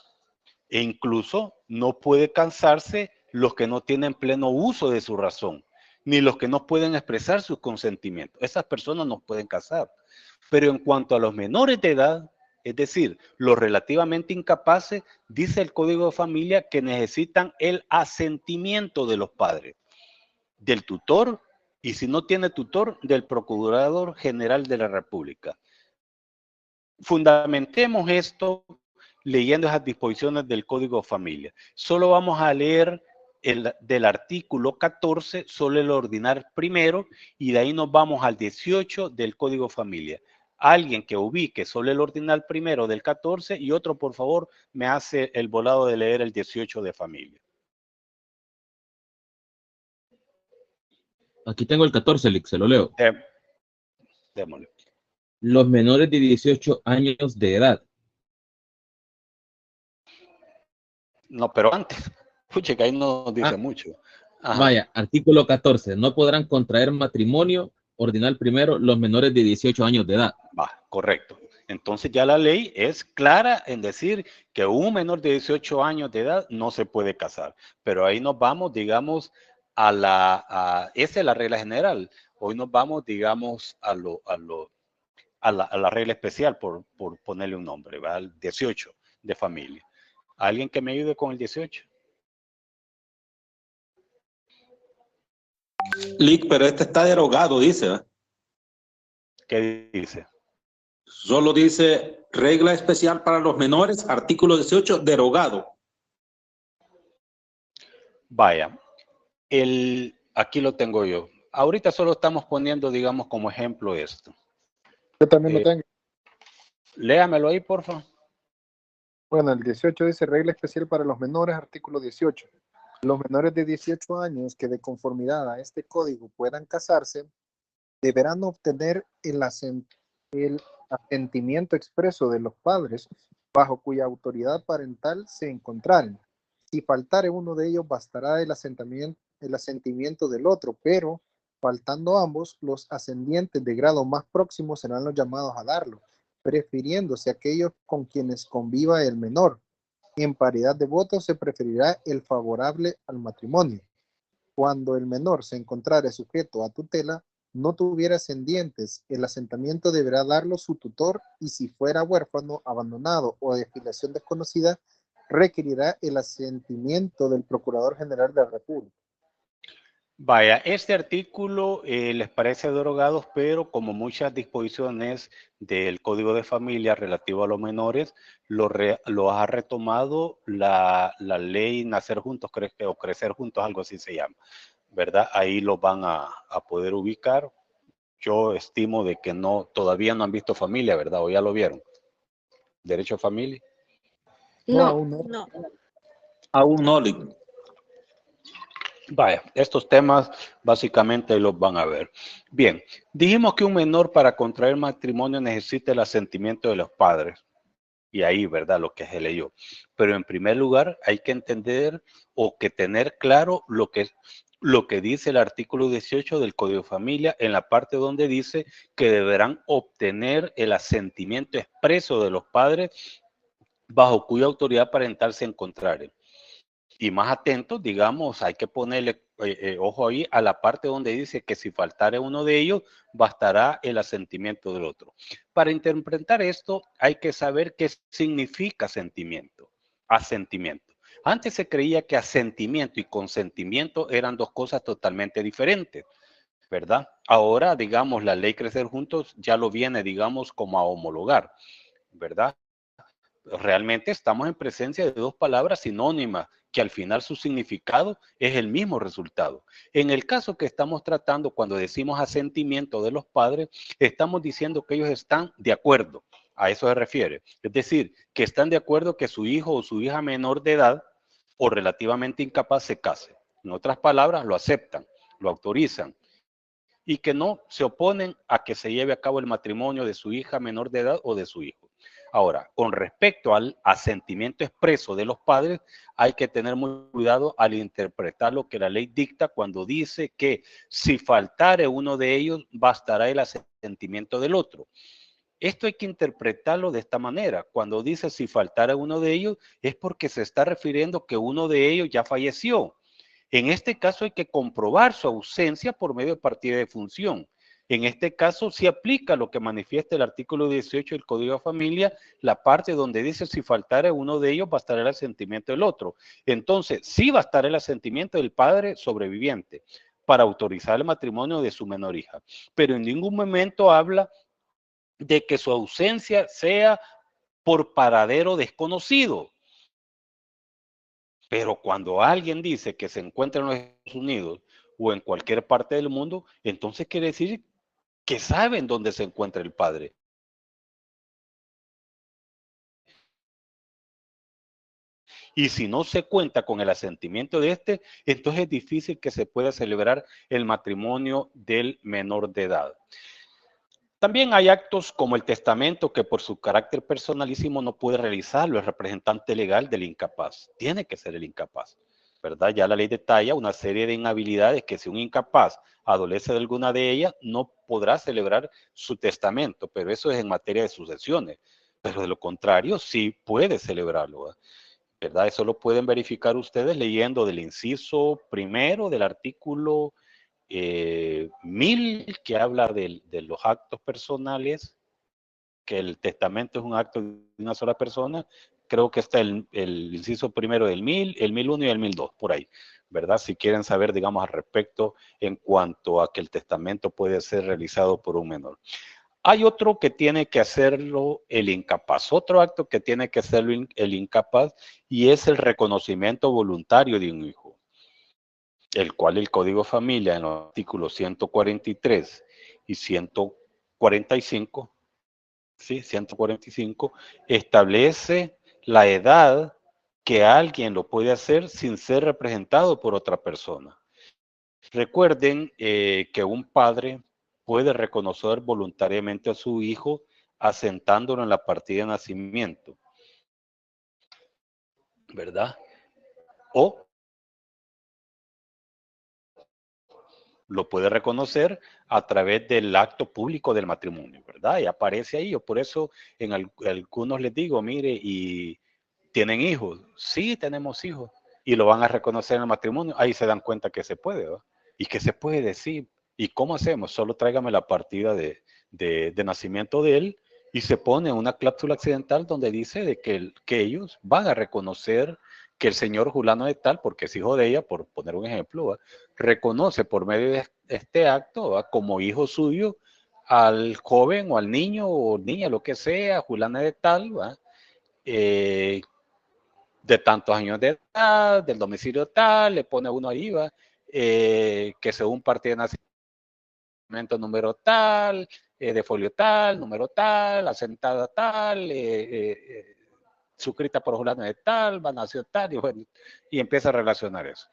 E incluso no puede casarse los que no tienen pleno uso de su razón, ni los que no pueden expresar sus consentimientos. Esas personas no pueden casar. Pero en cuanto a los menores de edad, es decir, los relativamente incapaces, dice el Código de Familia que necesitan el asentimiento de los padres, del tutor, y si no tiene tutor, del Procurador General de la República. Fundamentemos esto leyendo esas disposiciones del Código de Familia. Solo vamos a leer del artículo 14, solo el ordinar primero, y de ahí nos vamos al 18 del Código de Familia. Alguien que ubique solo el ordinal primero del 14 y otro, por favor, me hace el volado de leer el 18 de familia. Aquí tengo el 14, Lick, se lo leo. Démosle. Los menores de 18 años de edad. No, pero antes. Pucha, que ahí no dice mucho. Ajá. Vaya, artículo 14. No podrán contraer matrimonio ordinal primero los menores de 18 años de edad. Va, correcto. Entonces ya la ley es clara en decir que un menor de 18 años de edad no se puede casar. Pero ahí nos vamos, digamos, esa es la regla general. Hoy nos vamos, digamos, a la regla especial, por ponerle un nombre, ¿va? Al 18 de familia. ¿Alguien que me ayude con el 18? Lick, pero este está derogado, dice. ¿eh? ¿Qué dice? Solo dice regla especial para los menores, artículo 18, derogado. Vaya, aquí lo tengo yo. Ahorita solo estamos poniendo, digamos, como ejemplo esto. Yo también lo tengo. Léamelo ahí, por favor. Bueno, el 18 dice regla especial para los menores, artículo 18. Los menores de 18 años que de conformidad a este código puedan casarse, deberán obtener el asentimiento expreso de los padres bajo cuya autoridad parental se encontraren. Si faltare uno de ellos, bastará el asentimiento del otro, pero faltando ambos, los ascendientes de grado más próximo serán los llamados a darlo, prefiriéndose aquellos con quienes conviva el menor. En paridad de votos se preferirá el favorable al matrimonio. Cuando el menor se encontrare sujeto a tutela, no tuviera ascendientes, el asentamiento deberá darlo su tutor, y si fuera huérfano, abandonado o de filiación desconocida, requerirá el asentimiento del Procurador General de la República. Vaya, este artículo les parece derogado, pero como muchas disposiciones del Código de Familia relativo a los menores, lo ha retomado la ley Nacer Juntos o Crecer Juntos, algo así se llama, ¿verdad? Ahí lo van a poder ubicar. Yo estimo de que todavía no han visto familia, ¿verdad? ¿O ya lo vieron? ¿Derecho a familia? No, aún no. no. Aún no, Lick. Vaya, estos temas básicamente los van a ver. Bien, dijimos que un menor para contraer matrimonio necesita el asentimiento de los padres. Y ahí, ¿verdad? Lo que se leyó. Pero en primer lugar hay que entender o que tener claro lo que dice el artículo 18 del Código de Familia en la parte donde dice que deberán obtener el asentimiento expreso de los padres bajo cuya autoridad parental se encontraren. Y más atentos, digamos, hay que ponerle ojo ahí a la parte donde dice que si faltare uno de ellos, bastará el asentimiento del otro. Para interpretar esto, hay que saber qué significa asentimiento. Antes se creía que asentimiento y consentimiento eran dos cosas totalmente diferentes, ¿verdad? Ahora, digamos, la ley Crecer Juntos ya lo viene, digamos, como a homologar, ¿verdad? realmente estamos en presencia de dos palabras sinónimas que al final su significado es el mismo resultado. En el caso que estamos tratando, cuando decimos asentimiento de los padres, estamos diciendo que ellos están de acuerdo. A eso se refiere. Es decir, que están de acuerdo que su hijo o su hija menor de edad o relativamente incapaz se case. En otras palabras, lo aceptan, lo autorizan y que no se oponen a que se lleve a cabo el matrimonio de su hija menor de edad o de su hijo. Ahora, con respecto al asentimiento expreso de los padres, hay que tener mucho cuidado al interpretar lo que la ley dicta cuando dice que si faltare uno de ellos, bastará el asentimiento del otro. Esto hay que interpretarlo de esta manera. Cuando dice si faltara uno de ellos, es porque se está refiriendo que uno de ellos ya falleció. En este caso hay que comprobar su ausencia por medio de partida de función. En este caso sí aplica lo que manifiesta el artículo 18 del Código de Familia, la parte donde dice si faltara uno de ellos, bastará el asentimiento del otro. Entonces, sí bastará el asentimiento del padre sobreviviente para autorizar el matrimonio de su menor hija. Pero en ningún momento habla de que su ausencia sea por paradero desconocido. Pero cuando alguien dice que se encuentra en los Estados Unidos o en cualquier parte del mundo, entonces quiere decir que saben dónde se encuentra el padre. Y si no se cuenta con el asentimiento de este, entonces es difícil que se pueda celebrar el matrimonio del menor de edad. También hay actos como el testamento que por su carácter personalísimo no puede realizarlo el representante legal del incapaz. Tiene que ser el incapaz, ¿verdad? Ya la ley detalla una serie de inhabilidades que si un incapaz adolece de alguna de ellas, no podrá celebrar su testamento, pero eso es en materia de sucesiones. Pero de lo contrario, sí puede celebrarlo, ¿verdad? Eso lo pueden verificar ustedes leyendo del inciso primero del artículo 1000, que habla de los actos personales, que el testamento es un acto de una sola persona. Creo que está el inciso primero del 1000, el 1001 y el 1002, por ahí, ¿verdad? Si quieren saber, digamos, al respecto en cuanto a que el testamento puede ser realizado por un menor. Hay otro que tiene que hacerlo el incapaz, otro acto que tiene que hacerlo el incapaz, y es el reconocimiento voluntario de un hijo, el cual el Código Familia en los artículos 143 y 145, ¿sí? 145, establece la edad que alguien lo puede hacer sin ser representado por otra persona. Recuerden que un padre puede reconocer voluntariamente a su hijo asentándolo en la partida de nacimiento, ¿verdad? O lo puede reconocer a través del acto público del matrimonio, ¿verdad? Y aparece ahí. Yo por eso en algunos les digo, mire, ¿y tienen hijos? Sí, tenemos hijos. Y lo van a reconocer en el matrimonio. Ahí se dan cuenta que se puede, ¿verdad? Y que se puede decir. ¿Y cómo hacemos? Solo tráigame la partida de nacimiento de él y se pone una cláusula accidental donde dice de que ellos van a reconocer que el señor Julano de tal, porque es hijo de ella, por poner un ejemplo, ¿va? Reconoce por medio de este acto, ¿va? Como hijo suyo al joven o al niño o niña, lo que sea, Julana de tal, ¿va? De tantos años de edad, del domicilio tal, le pone uno ahí, ¿va? Que según partida de nacimiento número tal, de folio tal, número tal, asentada tal, suscrita por Julano de tal, nació tal, y, bueno, y empieza a relacionar eso.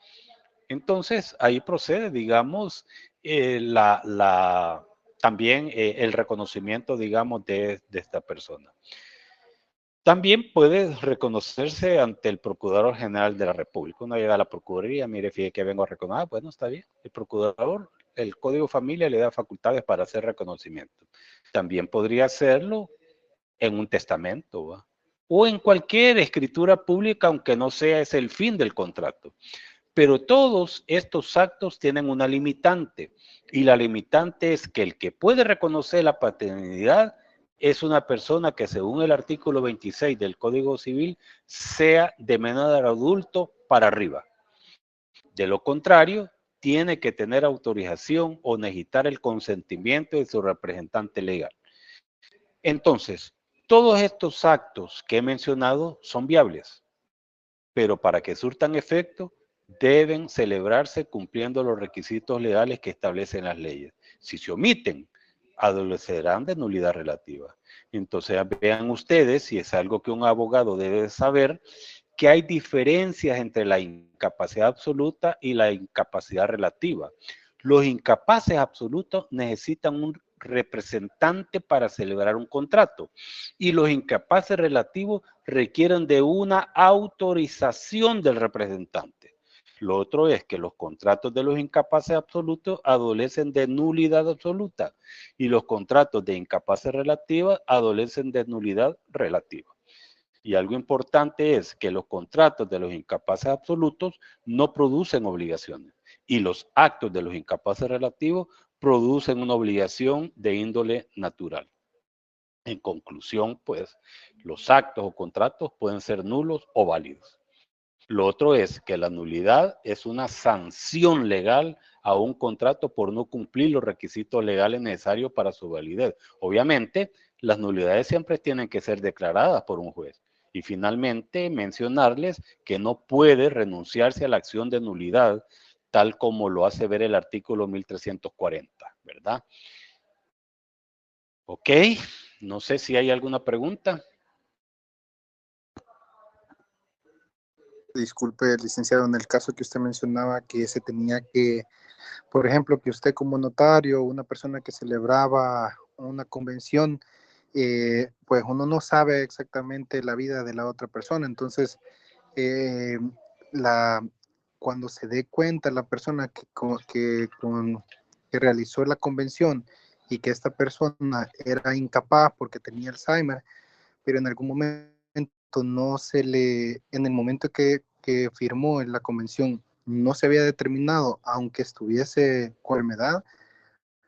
Entonces, ahí procede, digamos, también el reconocimiento, digamos, de esta persona. También puede reconocerse ante el Procurador General de la República. Uno llega a la Procuraduría, mire, fíjate que vengo a reconocer, bueno, está bien. El Procurador, el Código Familia le da facultades para hacer reconocimiento. También podría hacerlo en un testamento, ¿va? O en cualquier escritura pública, aunque no sea ese el fin del contrato. Pero todos estos actos tienen una limitante, y la limitante es que el que puede reconocer la paternidad es una persona que, según el artículo 26 del Código Civil, sea de menor adulto para arriba. De lo contrario, tiene que tener autorización o necesitar el consentimiento de su representante legal. Entonces, Todos estos actos que he mencionado son viables, pero para que surtan efecto, deben celebrarse cumpliendo los requisitos legales que establecen las leyes. Si se omiten, adolecerán de nulidad relativa. Entonces vean ustedes, si es algo que un abogado debe saber, que hay diferencias entre la incapacidad absoluta y la incapacidad relativa. Los incapaces absolutos necesitan un representante para celebrar un contrato y los incapaces relativos requieren de una autorización del representante. Lo otro es que los contratos de los incapaces absolutos adolecen de nulidad absoluta y los contratos de incapaces relativas adolecen de nulidad relativa. Y algo importante es que los contratos de los incapaces absolutos no producen obligaciones y los actos de los incapaces relativos producen una obligación de índole natural. En conclusión, pues, los actos o contratos pueden ser nulos o válidos. Lo otro es que la nulidad es una sanción legal a un contrato por no cumplir los requisitos legales necesarios para su validez. Obviamente, las nulidades siempre tienen que ser declaradas por un juez. Y finalmente, mencionarles que no puede renunciarse a la acción de nulidad, tal como lo hace ver el artículo 1340, ¿verdad? Ok, no sé si hay alguna pregunta. Disculpe, licenciado, en el caso que usted mencionaba que se tenía que, por ejemplo, que usted como notario, una persona que celebraba una convención, pues uno no sabe exactamente la vida de la otra persona, entonces eh, cuando se dé cuenta la persona que realizó la convención y que esta persona era incapaz porque tenía Alzheimer, pero en algún momento en el momento que firmó en la convención, no se había determinado, aunque estuviese con enfermedad,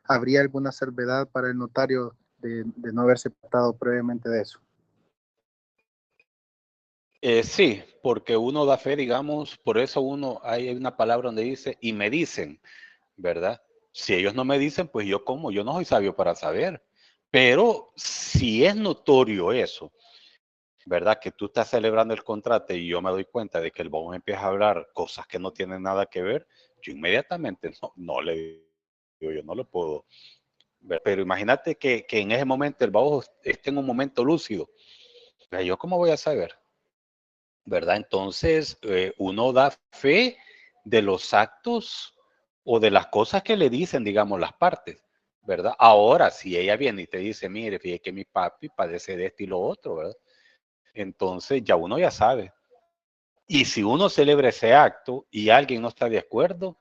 ¿habría alguna salvedad para el notario de no haberse tratado previamente de eso? Sí, porque uno da fe, digamos, por eso hay una palabra donde dice, y me dicen, ¿verdad? Si ellos no me dicen, pues yo como, yo no soy sabio para saber. Pero si es notorio eso, ¿verdad? Que tú estás celebrando el contrato y yo me doy cuenta de que el bobo empieza a hablar cosas que no tienen nada que ver, yo inmediatamente no le digo, yo no lo puedo ver. Pero imagínate que en ese momento el bobo esté en un momento lúcido. ¿Yo cómo voy a saber? ¿Verdad? Entonces, uno da fe de los actos o de las cosas que le dicen, digamos, las partes, ¿verdad? Ahora, si ella viene y te dice, mire, fíjate que mi papi padece de esto y lo otro, ¿verdad? Entonces, uno ya sabe. Y si uno celebra ese acto y alguien no está de acuerdo,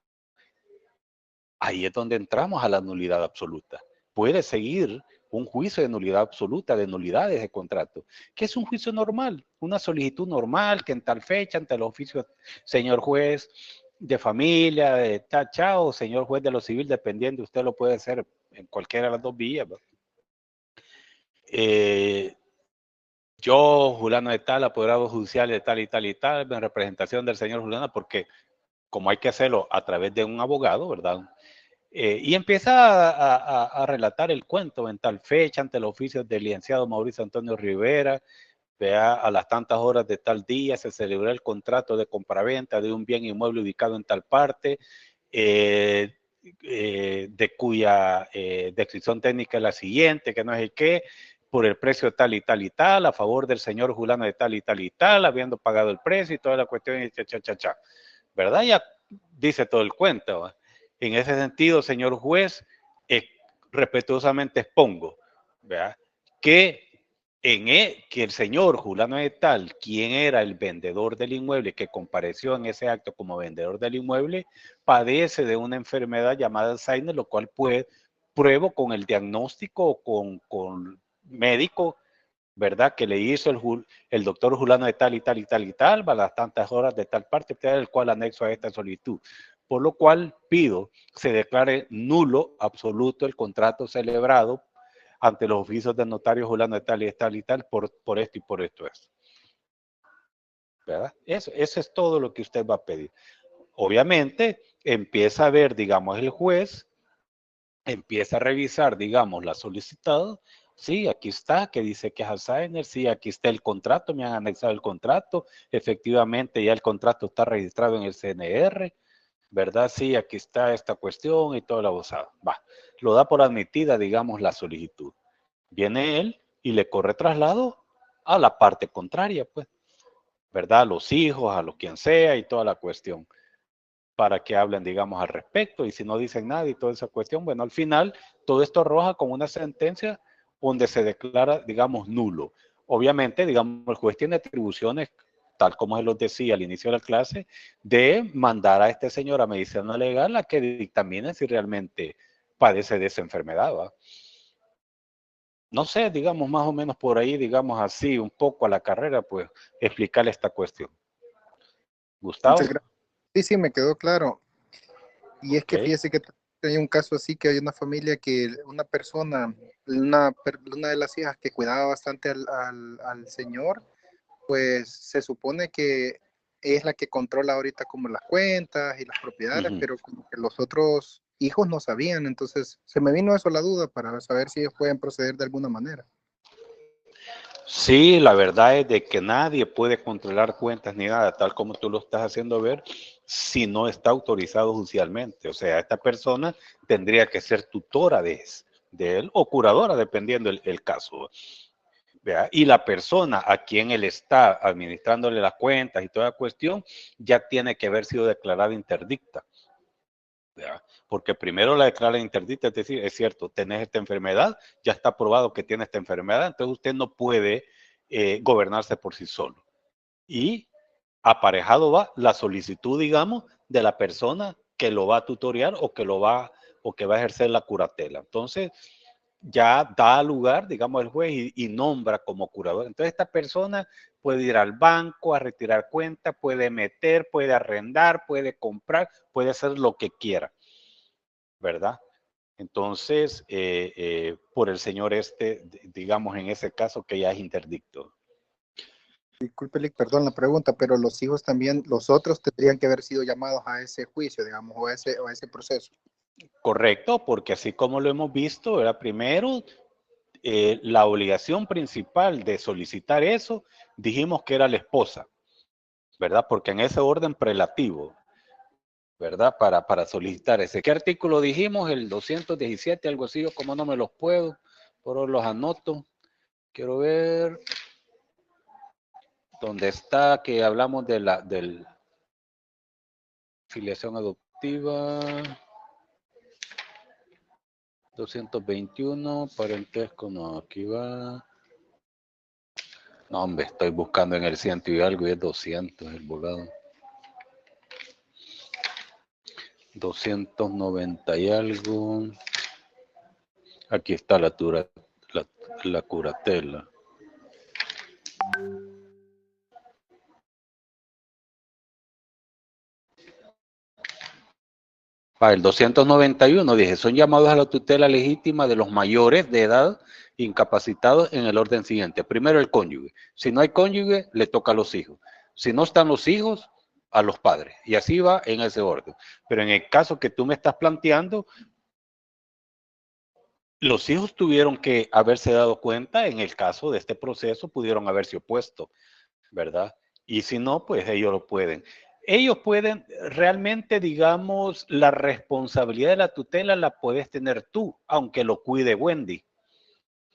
ahí es donde entramos a la nulidad absoluta. Puede seguir un juicio de nulidad absoluta, de nulidades de contrato, que es un juicio normal, una solicitud normal que en tal fecha, ante el oficio, señor juez de familia, de tacha o señor juez de lo civil, dependiendo, usted lo puede hacer en cualquiera de las dos vías. Yo, Juliano de tal, apoderado judicial de tal y tal y tal, en representación del señor Juliano, porque como hay que hacerlo a través de un abogado, ¿verdad? Y empieza a relatar el cuento en tal fecha ante el oficio del licenciado Mauricio Antonio Rivera, vea, a las tantas horas de tal día se celebró el contrato de compraventa de un bien inmueble ubicado en tal parte, de cuya descripción técnica es la siguiente, que no es el qué, por el precio tal y tal y tal, a favor del señor Julano de tal y tal y tal, habiendo pagado el precio y toda la cuestión, y cha. ¿Verdad? Ya dice todo el cuento, ¿va? En ese sentido, señor juez, respetuosamente expongo, ¿verdad? Que el señor Julano de tal, quien era el vendedor del inmueble, que compareció en ese acto como vendedor del inmueble, padece de una enfermedad llamada Alzheimer, lo cual pruebo con el diagnóstico con médico, ¿verdad? Que le hizo el doctor Julano de tal y tal y tal y tal, a las tantas horas de tal parte, el cual anexo a esta solicitud. Por lo cual pido se declare nulo absoluto el contrato celebrado ante los oficios del notario Julano de tal y tal y tal por esto y por esto es. ¿Verdad? Eso es todo lo que usted va a pedir. Obviamente empieza a ver, digamos, el juez, empieza a revisar, digamos, la solicitada, Sí, aquí está, que dice que es Alzheimer, sí, aquí está el contrato, me han anexado el contrato, efectivamente ya el contrato está registrado en el CNR, ¿verdad? Sí, aquí está esta cuestión y toda la bozada. Va, lo da por admitida, digamos, la solicitud. Viene él y le corre traslado a la parte contraria, pues, ¿verdad? A los hijos, a los quien sea y toda la cuestión, para que hablen, digamos, al respecto. Y si no dicen nada y toda esa cuestión, bueno, al final todo esto arroja con una sentencia donde se declara, digamos, nulo. Obviamente, digamos, el juez tiene atribuciones, tal como se los decía al inicio de la clase, de mandar a este señor a medicina legal a que dictamine si realmente padece de esa enfermedad, ¿va? No sé, digamos, más o menos por ahí, digamos así, un poco a la carrera, pues, explicarle esta cuestión. Gustavo. Muchas gracias. Sí, sí, me quedó claro. Y es que Ok. fíjese que hay un caso así, que hay una familia que una persona, una de las hijas que cuidaba bastante al señor, pues se supone que es la que controla ahorita como las cuentas y las propiedades, Ujú. pero como que los otros hijos no sabían. Entonces se me vino eso la duda para saber si ellos pueden proceder de alguna manera. Sí, la verdad es de que nadie puede controlar cuentas ni nada, tal como tú lo estás haciendo ver, si no está autorizado judicialmente. O sea, esta persona tendría que ser tutora de él o curadora, dependiendo el caso. ¿Verdad? Y la persona a quien él está administrándole las cuentas y toda la cuestión ya tiene que haber sido declarada interdicta. ¿Verdad? Porque primero la declara interdicta, es decir, es cierto, tenés esta enfermedad, ya está probado que tiene esta enfermedad, entonces usted no puede gobernarse por sí solo. Y aparejado va la solicitud, digamos, de la persona que lo va a tutorear o que va a ejercer la curatela. Entonces, ya da lugar, digamos, el juez y nombra como curador. Entonces, esta persona puede ir al banco a retirar cuenta, puede meter, puede arrendar, puede comprar, puede hacer lo que quiera, ¿verdad? Entonces, por el señor digamos, en ese caso que ya es interdicto. Disculpe, Lick, perdón la pregunta, pero los hijos también, los otros tendrían que haber sido llamados a ese juicio, digamos, o a ese proceso. Correcto, porque así como lo hemos visto, era primero la obligación principal de solicitar eso, dijimos que era la esposa, ¿verdad? Porque en ese orden prelativo, ¿verdad? Para solicitar ese. ¿Qué artículo dijimos? El 217, algo así, o como no me los puedo, por los anoto. Quiero ver dónde está que hablamos de la filiación adoptiva. 221, parentesco, no, aquí va. No, hombre, estoy buscando en el 100 y algo y es 200 el volado. 290 y algo. Aquí está la curatela. El 291 dije, son llamados a la tutela legítima de los mayores de edad incapacitados en el orden siguiente. Primero el cónyuge. Si no hay cónyuge, le toca a los hijos. Si no están los hijos, a los padres. Y así va en ese orden. Pero en el caso que tú me estás planteando, los hijos tuvieron que haberse dado cuenta, en el caso de este proceso, pudieron haberse opuesto, ¿verdad? Y si no, pues ellos lo pueden. Ellos pueden, realmente, digamos, la responsabilidad de la tutela la puedes tener tú, aunque lo cuide Wendy.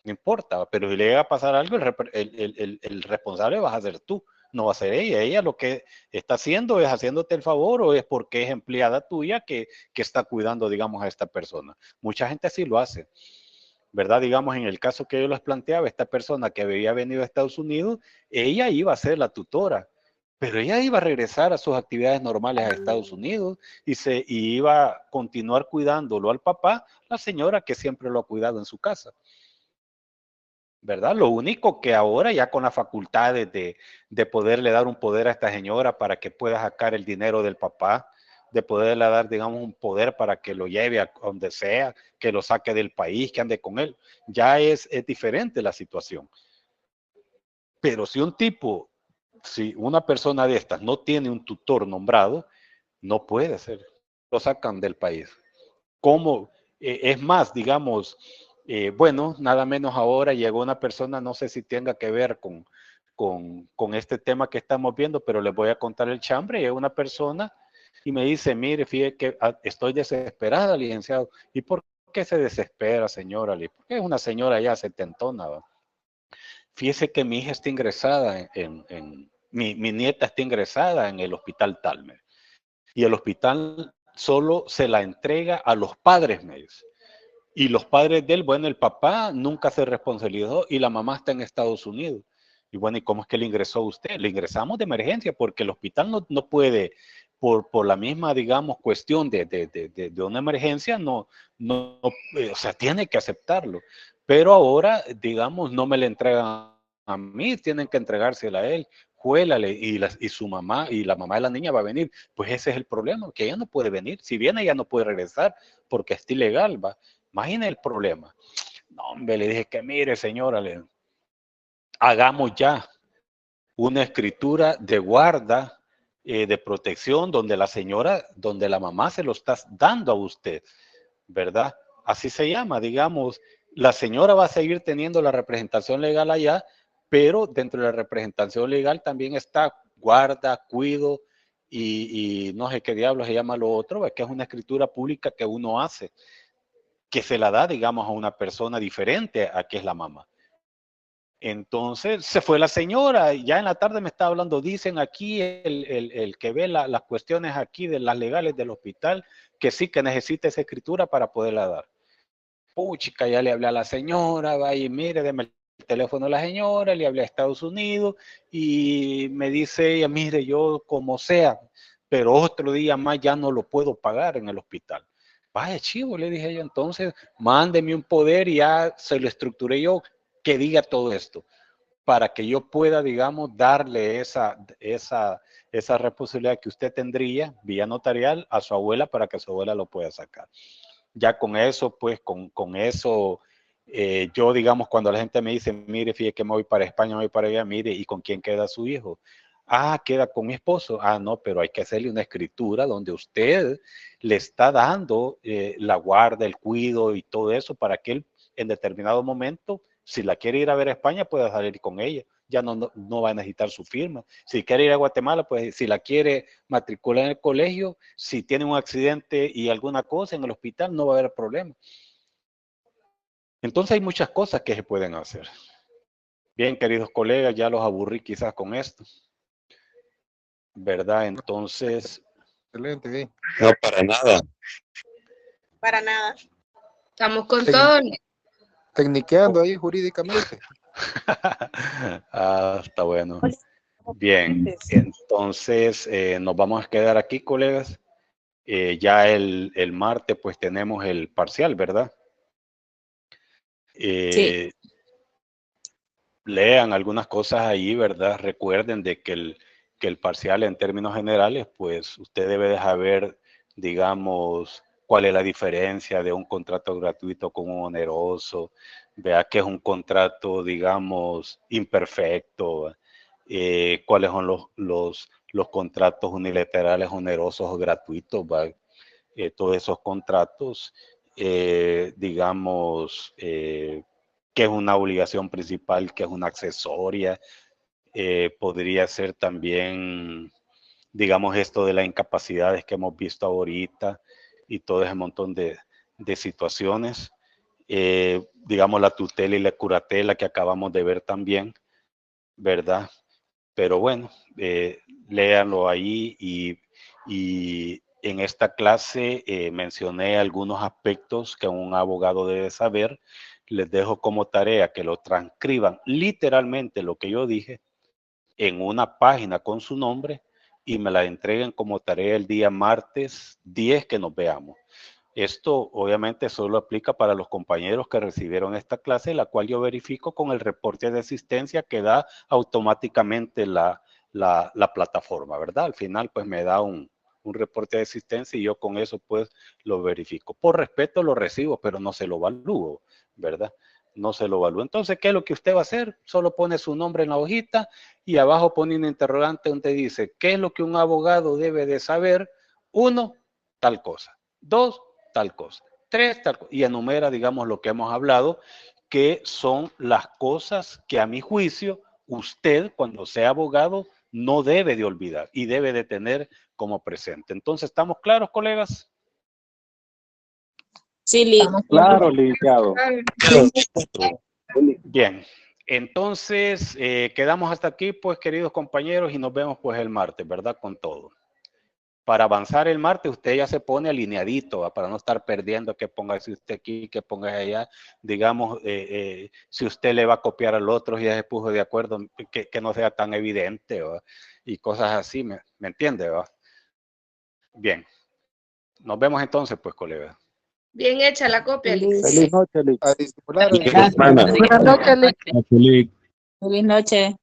No importa, pero si le llega a pasar algo, el responsable vas a ser tú, no va a ser ella. Ella lo que está haciendo es haciéndote el favor o es porque es empleada tuya que está cuidando, digamos, a esta persona. Mucha gente así lo hace, ¿verdad? Digamos, en el caso que yo les planteaba, esta persona que había venido a Estados Unidos, ella iba a ser la tutora, pero ella iba a regresar a sus actividades normales a Estados Unidos y iba a continuar cuidándolo al papá, la señora que siempre lo ha cuidado en su casa, ¿verdad? Lo único que ahora ya con las facultades de poderle dar un poder a esta señora para que pueda sacar el dinero del papá, de poderle dar, digamos, un poder para que lo lleve a donde sea, que lo saque del país, que ande con él, ya es diferente la situación. Pero si una persona de estas no tiene un tutor nombrado, no puede ser, lo sacan del país. ¿Cómo? Es más, digamos, Bueno, nada menos ahora llegó una persona, no sé si tenga que ver con este tema que estamos viendo, pero les voy a contar el chambre. Llegó una persona y me dice, mire, fíjate que estoy desesperada, licenciado. ¿Y por qué se desespera, señora? Porque es una señora ya setentona, ¿va? Fíjese que mi hija está ingresada mi nieta está ingresada en el hospital Talmer. Y el hospital solo se la entrega a los padres, me dice. Y los padres de él, bueno, el papá nunca se responsabilizó y la mamá está en Estados Unidos. Y bueno, ¿y cómo es que le ingresó usted? Le ingresamos de emergencia porque el hospital no puede, por la misma, digamos, cuestión de una emergencia, o sea, tiene que aceptarlo. Pero ahora, digamos, no me le entregan a mí, tienen que entregársela a él. Juélale, y su mamá, y la mamá de la niña va a venir. Pues ese es el problema, que ella no puede venir. Si viene, ella no puede regresar porque está ilegal, va. Imagina el problema. No, hombre, le dije que mire, señora, hagamos ya una escritura de guarda, de protección, donde donde la mamá se lo está dando a usted, ¿verdad? Así se llama, digamos, la señora va a seguir teniendo la representación legal allá, pero dentro de la representación legal también está guarda, cuido y no sé qué diablos se llama lo otro, que es una escritura pública que uno hace, que se la da, digamos, a una persona diferente a que es la mamá. Entonces se fue la señora, ya en la tarde me estaba hablando, dicen aquí el que ve las cuestiones aquí de las legales del hospital, que sí que necesita esa escritura para poderla dar. Puchica, ya le hablé a la señora, va y mire, deme el teléfono a la señora, le hablé a Estados Unidos y me dice ella, mire, yo como sea, pero otro día más ya no lo puedo pagar en el hospital. Vaya chivo, le dije yo, entonces mándeme un poder y ya se lo estructuré yo que diga todo esto, para que yo pueda, digamos, darle esa responsabilidad que usted tendría vía notarial a su abuela para que su abuela lo pueda sacar. Ya con eso, pues, con eso, yo, digamos, cuando la gente me dice, mire, fíjate que me voy para España, me voy para allá, mire, ¿y con quién queda su hijo? Ah, queda con mi esposo. Ah, no, pero hay que hacerle una escritura donde usted le está dando la guarda, el cuido y todo eso para que él en determinado momento, si la quiere ir a ver a España, pueda salir con ella. Ya no va a necesitar su firma. Si quiere ir a Guatemala, pues si la quiere matricular en el colegio, si tiene un accidente y alguna cosa en el hospital, no va a haber problema. Entonces hay muchas cosas que se pueden hacer. Bien, queridos colegas, ya los aburrí quizás con esto, ¿verdad? Entonces... Excelente, bien. No, para nada. Para nada. Estamos con todo. Tecniqueando ahí jurídicamente. Ah, está bueno. Bien, entonces nos vamos a quedar aquí, colegas. Ya el martes pues tenemos el parcial, ¿verdad? Sí. Lean algunas cosas ahí, ¿verdad? Recuerden de que el parcial en términos generales, pues usted debe de saber, digamos, cuál es la diferencia de un contrato gratuito con un oneroso, vea que es un contrato, digamos, imperfecto, cuáles son los contratos unilaterales onerosos o gratuitos, ¿va? Todos esos contratos, digamos, que es una obligación principal, que es una accesoria, podría ser también, digamos, esto de las incapacidades que hemos visto ahorita y todo ese montón de situaciones, digamos, la tutela y la curatela que acabamos de ver también, ¿verdad? Pero bueno, léanlo ahí y en esta clase mencioné algunos aspectos que un abogado debe saber. Les dejo como tarea que lo transcriban literalmente lo que yo dije en una página con su nombre y me la entreguen como tarea el día martes 10 que nos veamos. Esto obviamente solo aplica para los compañeros que recibieron esta clase, la cual yo verifico con el reporte de asistencia que da automáticamente la plataforma, ¿verdad? Al final pues me da un reporte de asistencia y yo con eso pues lo verifico. Por respeto lo recibo, pero no se lo evalúo, ¿verdad? No se lo evalúo. Entonces, ¿qué es lo que usted va a hacer? Solo pone su nombre en la hojita y abajo pone un interrogante donde dice, ¿qué es lo que un abogado debe de saber? 1, tal cosa. 2, tal cosa. 3, y enumera, digamos, lo que hemos hablado, que son las cosas que a mi juicio usted, cuando sea abogado, no debe de olvidar y debe de tener como presente. Entonces, ¿estamos claros, colegas? Sí, Liz. Claro, licenciado. Bien, entonces quedamos hasta aquí, pues, queridos compañeros, y nos vemos pues el martes, ¿verdad? Con todo. Para avanzar el martes, usted ya se pone alineadito, ¿va? Para no estar perdiendo que ponga usted aquí, que ponga allá. Digamos, si usted le va a copiar al otro, ya se puso de acuerdo, que no sea tan evidente, ¿va? Y cosas así, ¿me entiende? ¿Va? Bien, nos vemos entonces, pues, colega. Bien hecha la copia, Liz. Feliz noche, Liz. A disimular, Buenas noches, Liz. Feliz Feliz noche. noche.